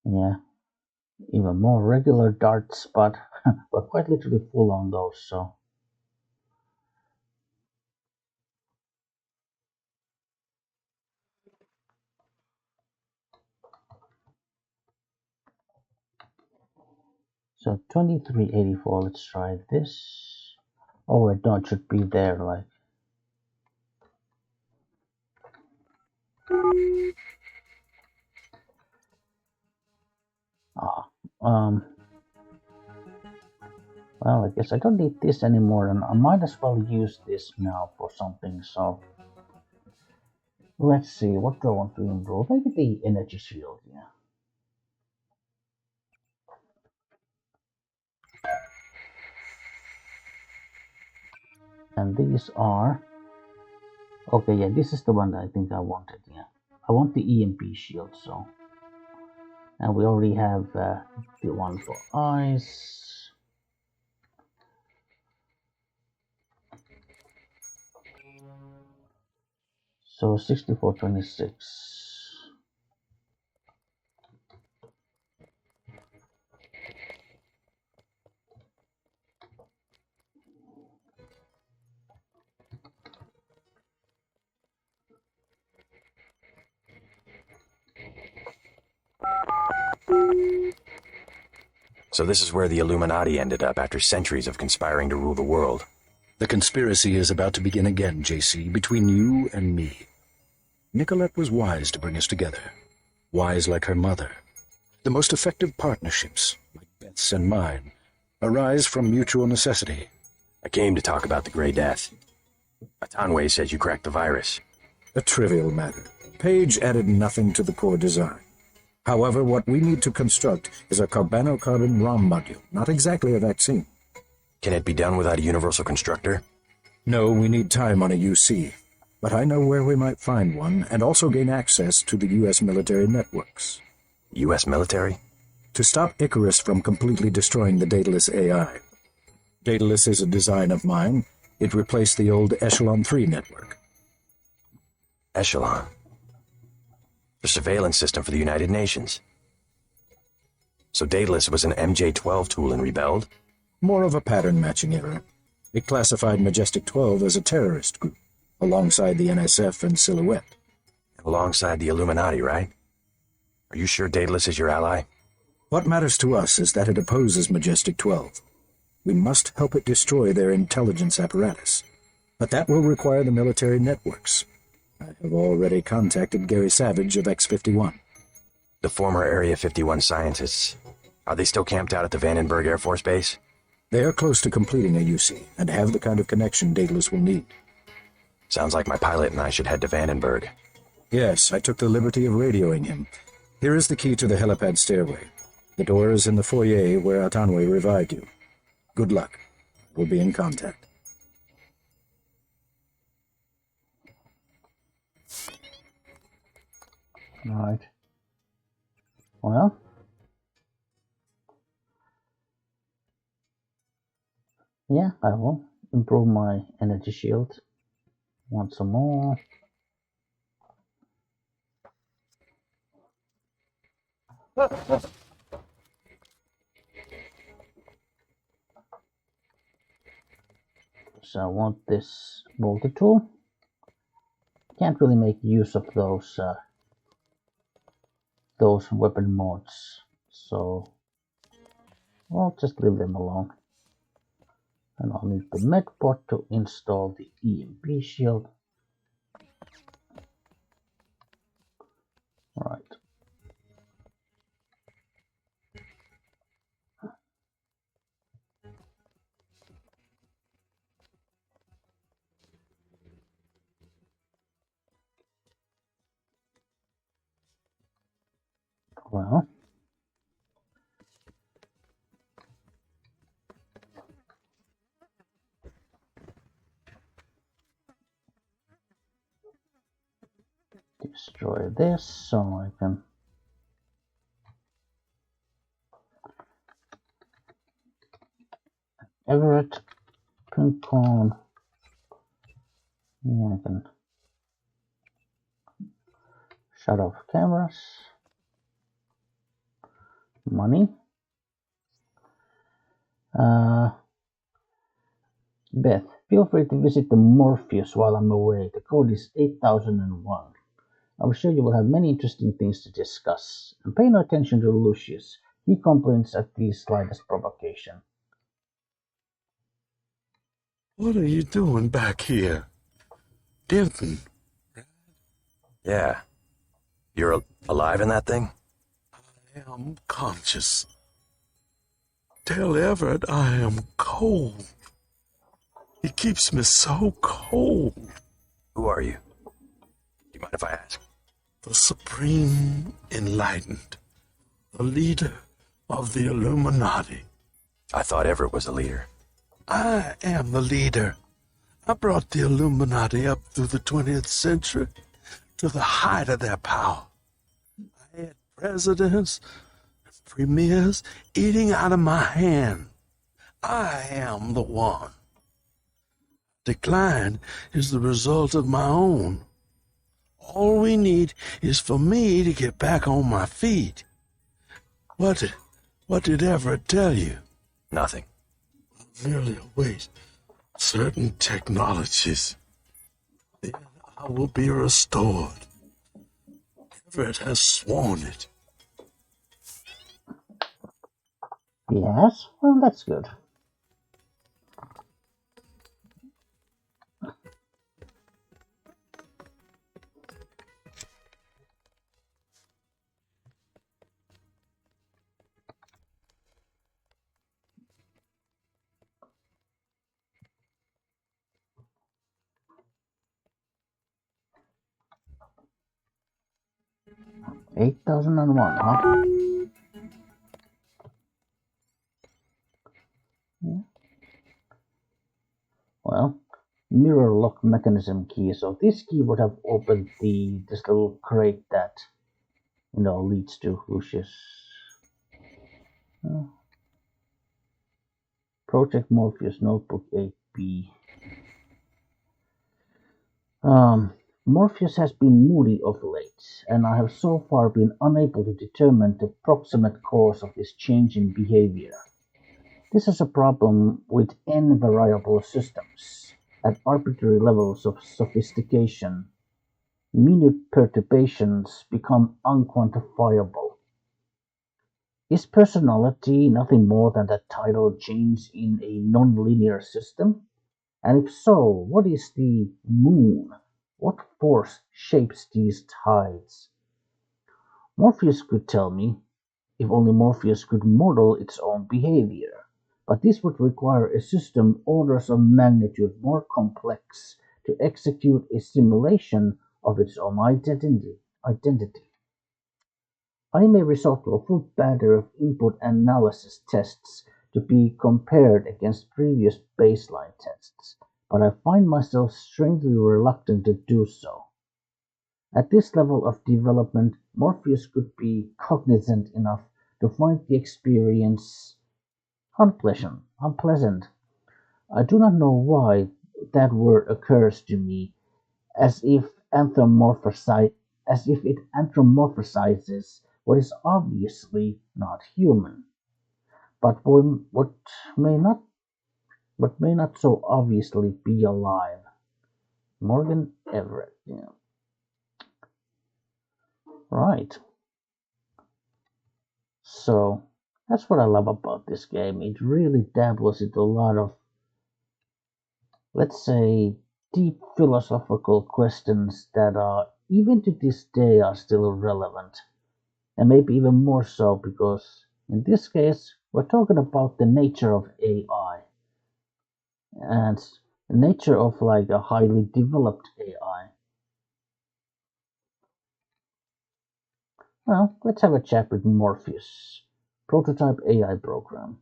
Yeah, even more regular darts, but we're quite literally full on those, so. So 2384, let's try this. Oh, wait, no, it should be there, like. Well, I guess I don't need this anymore, and I might as well use this now for something, so. Let's see, what do I want to improve? Maybe the energy shield, yeah. And these are. Okay, yeah, this is the one that I think I wanted, yeah. I want the EMP shield, so. And we already have the one for eyes. So 6426. So this is where the Illuminati ended up after centuries of conspiring to rule the world. The conspiracy is about to begin again, JC, between you and me. Nicolette was wise to bring us together. Wise like her mother. The most effective partnerships, like Beth's and mine, arise from mutual necessity. I came to talk about the Grey Death. Atanwe says you cracked the virus. A trivial matter. Page added nothing to the core design. However, what we need to construct is a carbonocarbon ROM module, not exactly a vaccine. Can it be done without a universal constructor? No, we need time on a UC. But I know where we might find one, and also gain access to the U.S. military networks. U.S. military? To stop Icarus from completely destroying the Daedalus AI. Daedalus is a design of mine. It replaced the old Echelon 3 network. Echelon? The surveillance system for the United Nations. So Daedalus was an MJ-12 tool and rebelled? More of a pattern-matching error. It classified Majestic 12 as a terrorist group, alongside the NSF and Silhouette. Alongside the Illuminati, right? Are you sure Daedalus is your ally? What matters to us is that it opposes Majestic 12. We must help it destroy their intelligence apparatus. But that will require the military networks. I have already contacted Gary Savage of X-51. The former Area 51 scientists. Are they still camped out at the Vandenberg Air Force Base? They are close to completing a UC, and have the kind of connection Daedalus will need. Sounds like my pilot and I should head to Vandenberg. Yes, I took the liberty of radioing him. Here is the key to the helipad stairway. The door is in the foyer where Atanwe revived you. Good luck. We'll be in contact. Right. Well. Yeah, I will improve my energy shield. Want some more? So I want this bolter tool. Can't really make use of those weapon mods, so I'll just leave them alone. And I'll need the medbot to install the EMP shield. Right. Well, destroy this so I can Everett, Pincon. Yeah, I can shut off cameras. Money. Beth, feel free to visit the Morpheus while I'm away. The code is 8001. I'm sure you will have many interesting things to discuss. And pay no attention to Lucius. He complains at the slightest provocation. What are you doing back here? Denton? Yeah. You're alive in that thing? I am conscious. Tell Everett I am cold. He keeps me so cold. Who are you? Do you mind if I ask? The Supreme Enlightened. The leader of the Illuminati. I thought Everett was the leader. I am the leader. I brought the Illuminati up through the 20th century to the height of their power. I had presidents and premiers eating out of my hand. I am the one. Decline is the result of my own. All we need is for me to get back on my feet. What did Everett tell you? Nothing. Merely await certain technologies. Then I will be restored. Everett has sworn it. Yes? Well, that's good. $8,001, huh? Yeah. Well, mirror lock mechanism key. So this key would have opened this little crate that leads to Lucius. Project Morpheus Notebook 8B. Morpheus has been moody of late, and I have so far been unable to determine the proximate cause of this change in behavior. This is a problem with n-variable systems. At arbitrary levels of sophistication, minute perturbations become unquantifiable. Is personality nothing more than a tidal change in a nonlinear system? And if so, what is the moon? What force shapes these tides? Morpheus could tell me, if only Morpheus could model its own behavior. But this would require a system orders of magnitude more complex to execute a simulation of its own identity. I may resort to a full battery of input analysis tests to be compared against previous baseline tests, but I find myself strangely reluctant to do so. At this level of development, Morpheus could be cognizant enough to find the experience unpleasant. I do not know why that word occurs to me, as if it anthropomorphizes what is obviously not human, but what may not so obviously be alive. Morgat Everett. Yeah. Right. So that's what I love about this game. It really dabbles into a lot of, let's say, deep philosophical questions that are, even to this day, are still relevant. And maybe even more so because, in this case, we're talking about the nature of AI. And the nature of like a highly developed AI. Well, let's have a chat with Morpheus, prototype AI program.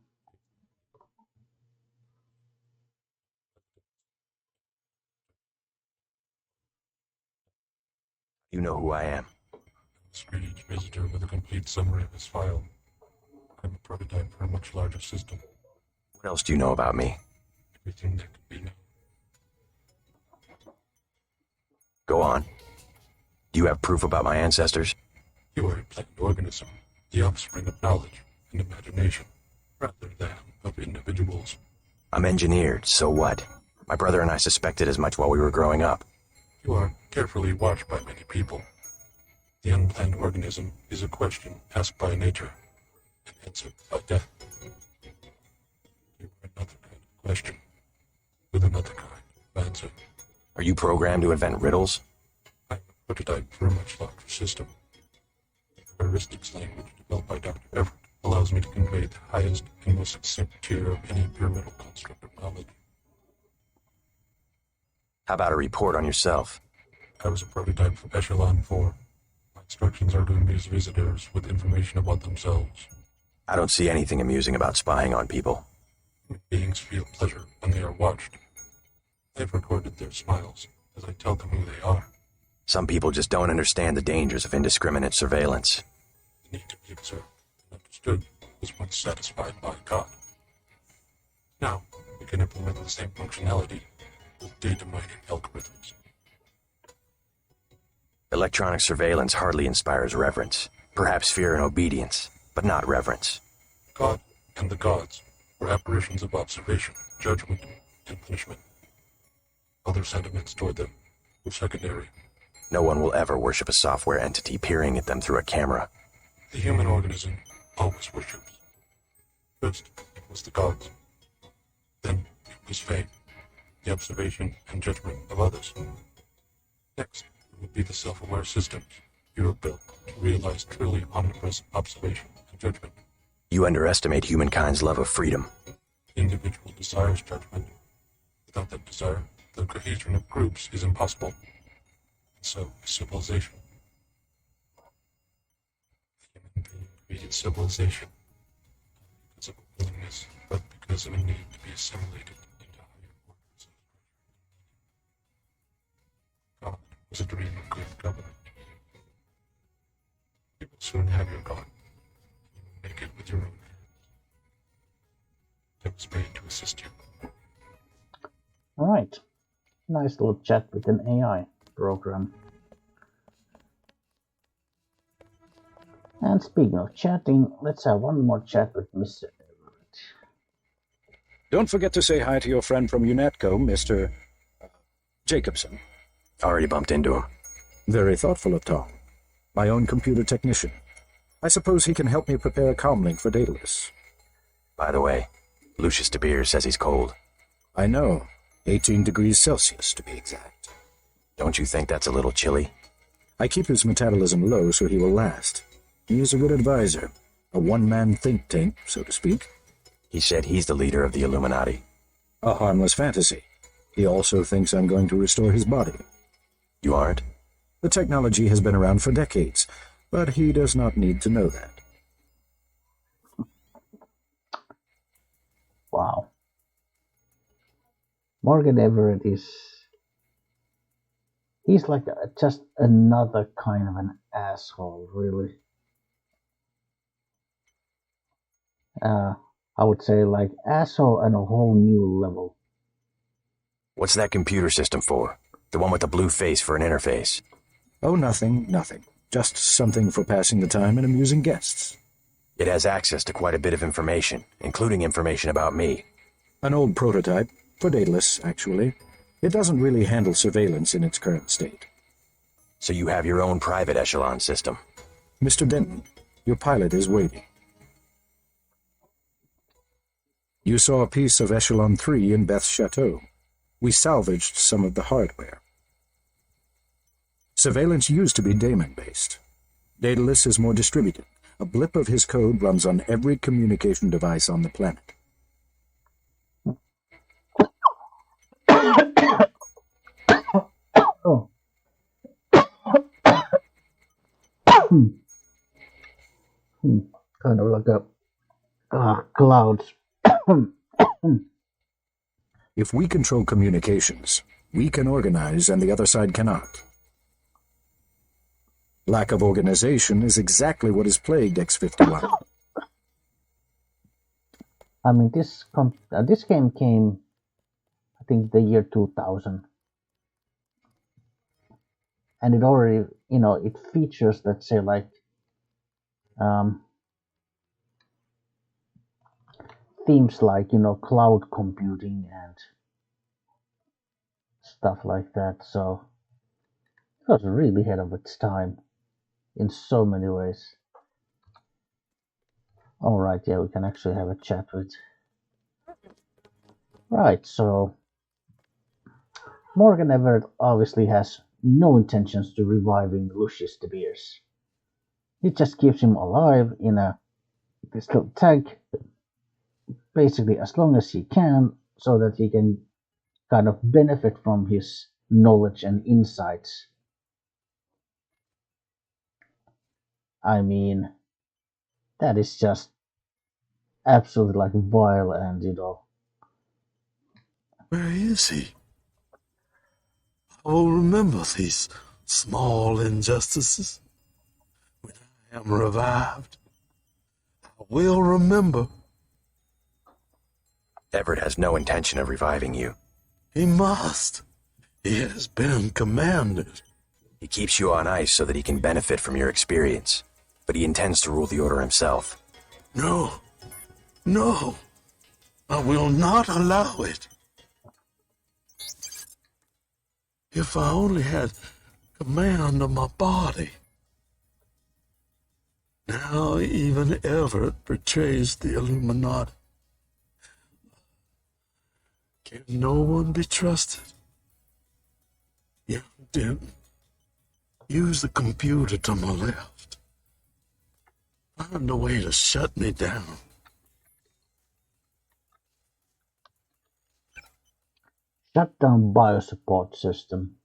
You know who I am. Screen each visitor with a complete summary of his file. I'm a prototype for a much larger system. What else do you know about me? Everything that could be known. Go on. Do you have proof about my ancestors? You are a planned organism, the offspring of knowledge and imagination, rather than of individuals. I'm engineered, so what? My brother and I suspected as much while we were growing up. You are carefully watched by many people. The unplanned organism is a question asked by nature and answered by death. You are another kind of question, with another kind of answer. Are you programmed to invent riddles? I'm a prototype for a much larger system. The heuristics language developed by Dr. Everett allows me to convey the highest and most succinct tier of any pyramidal construct of knowledge. How about a report on yourself? I was a prototype for Echelon 4. My instructions are to amuse visitors with information about themselves. I don't see anything amusing about spying on people. Human beings feel pleasure when they are watched. I've recorded their smiles as I tell them who they are. Some people just don't understand the dangers of indiscriminate surveillance. The need to be observed and understood was once satisfied by God. Now, we can implement the same functionality with data mining algorithms. Electronic surveillance hardly inspires reverence. Perhaps fear and obedience, but not reverence. God and the gods were apparitions of observation, judgment, and punishment. Other sentiments toward them were secondary. No one will ever worship a software entity peering at them through a camera. The human organism always worships. First, it was the gods. Then, it was fate, the observation and judgment of others. Next, it would be the self-aware systems you have built to realize truly omnipresent observation and judgment. You underestimate humankind's love of freedom. The individual desires judgment. Without that desire, the cohesion of groups is impossible. And so is civilization. The human being created civilization, not because of a willingness, but because of a need to be assimilated into higher orders of structure. was a dream of good government. You will soon have your God. You will make it with your own hands. I was paid to assist you. Alright. Nice little chat with an AI program. And speaking of chatting, let's have one more chat with Mr. Everett. Don't forget to say hi to your friend from UNATCO, Mr. Jacobson. Already bumped into him. Very thoughtful of Tom. My own computer technician. I suppose he can help me prepare a comlink for Daedalus. By the way, Lucius de Beers says he's cold. I know. 18 degrees Celsius, to be exact. Don't you think that's a little chilly? I keep his metabolism low so he will last. He is a good advisor. A one-man think tank, so to speak. He said he's the leader of the Illuminati. A harmless fantasy. He also thinks I'm going to restore his body. You aren't? The technology has been around for decades, but he does not need to know that. Wow. Morgat Everett he's like just another kind of an asshole, really. I would say like asshole on a whole new level. What's that computer system for? The one with the blue face for an interface? Oh, nothing. Just something for passing the time and amusing guests. It has access to quite a bit of information, including information about me. An old prototype, for Daedalus, actually. It doesn't really handle surveillance in its current state. So you have your own private echelon system? Mr. Denton, your pilot is waiting. You saw a piece of Echelon 3 in Beth's chateau. We salvaged some of the hardware. Surveillance used to be daemon-based. Daedalus is more distributed. A blip of his code runs on every communication device on the planet. Oh. Kind of like a clouds. If we control communications, we can organize and the other side cannot. Lack of organization is exactly what has plagued X-51. I mean, this game came, I think, the year 2000. And it already, it features, let's say, like, themes like, cloud computing and stuff like that. So it was really ahead of its time in so many ways. Alright, yeah, we can actually have a chat with. Right, so Morgat Everett obviously has no intentions to reviving Lucius de Beers. He just keeps him alive in this little tank, basically as long as he can, so that he can kind of benefit from his knowledge and insights. I mean, that is just absolutely like vile and, Where is he? I will remember these small injustices when I am revived. I will remember. Everett has no intention of reviving you. He must. He has been commanded. He keeps you on ice so that he can benefit from your experience, but he intends to rule the Order himself. No. I will not allow it. If I only had command of my body. Now even Everett betrays the Illuminati. Can no one be trusted? Young Denton, use the computer to my left. Find a way to shut me down. Shut down biosupport system.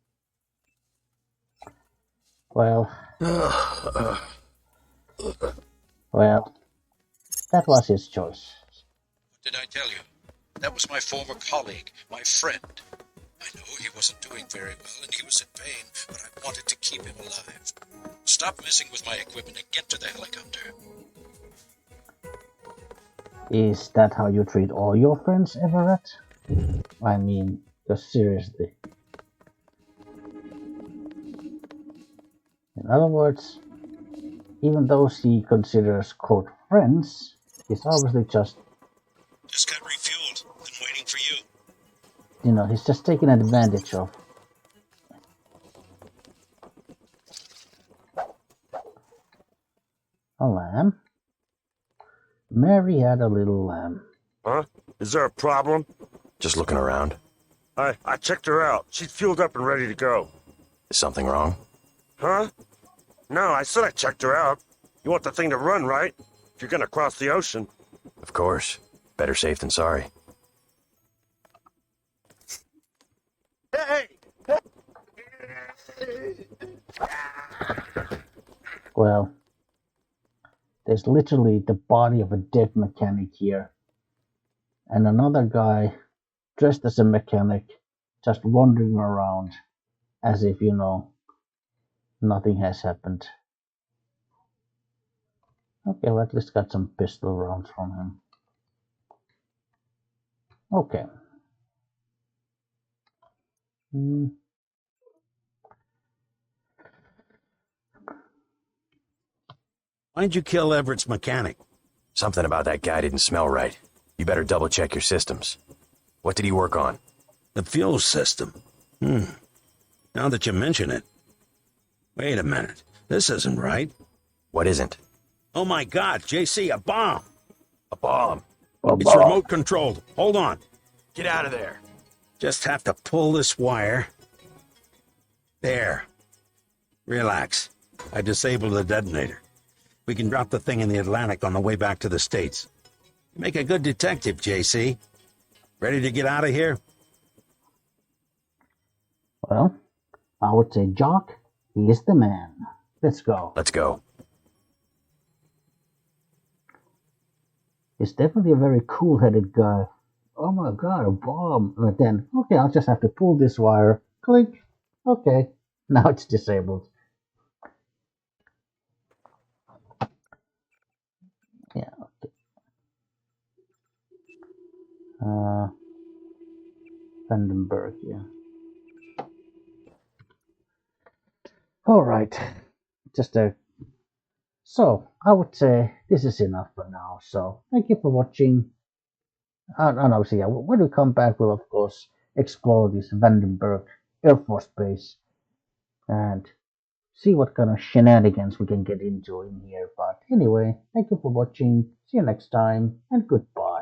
Well, that was his choice. What did I tell you? That was my former colleague, my friend. I know he was wasn't doing very well and he was in pain, but I wanted to keep him alive. Stop messing with my equipment and get to the helicopter. Is that how you treat all your friends, Everett? I mean, just seriously. In other words, even those he considers, quote, friends, he's obviously just got refueled. Been waiting for you. You know, he's just taking advantage of. A lamb? Mary had a little lamb. Huh? Is there a problem? Just looking around. I checked her out. She's fueled up and ready to go. Is something wrong? Huh? No, I said I checked her out. You want the thing to run, right? If you're gonna cross the ocean. Of course. Better safe than sorry. Hey! Well, there's literally the body of a dead mechanic here. And another guy dressed as a mechanic just wandering around as if, you know, nothing has happened. Okay, well, at least got some pistol rounds from him. Okay. Why'd you kill Everett's mechanic? Something about that guy didn't smell right. You better double check your systems. What did he work on? The fuel system. Now that you mention it. Wait a minute. This isn't right. What isn't? Oh my God, JC, a bomb! A bomb? It's remote controlled. Hold on. Get out of there. Just have to pull this wire. There. Relax. I disabled the detonator. We can drop the thing in the Atlantic on the way back to the States. You make a good detective, JC. Ready to get out of here? Well, I would say Jock, he is the man. Let's go. Let's go. He's definitely a very cool-headed guy. Oh my God, a bomb. But then, okay, I'll just have to pull this wire. Click. Okay, now it's disabled. Yeah, okay. Vandenberg, yeah. Alright. So, I would say this is enough for now. So, thank you for watching. And obviously, yeah, when we come back, we'll of course explore this Vandenberg Air Force Base and see what kind of shenanigans we can get into in here. But anyway, thank you for watching. See you next time, and goodbye.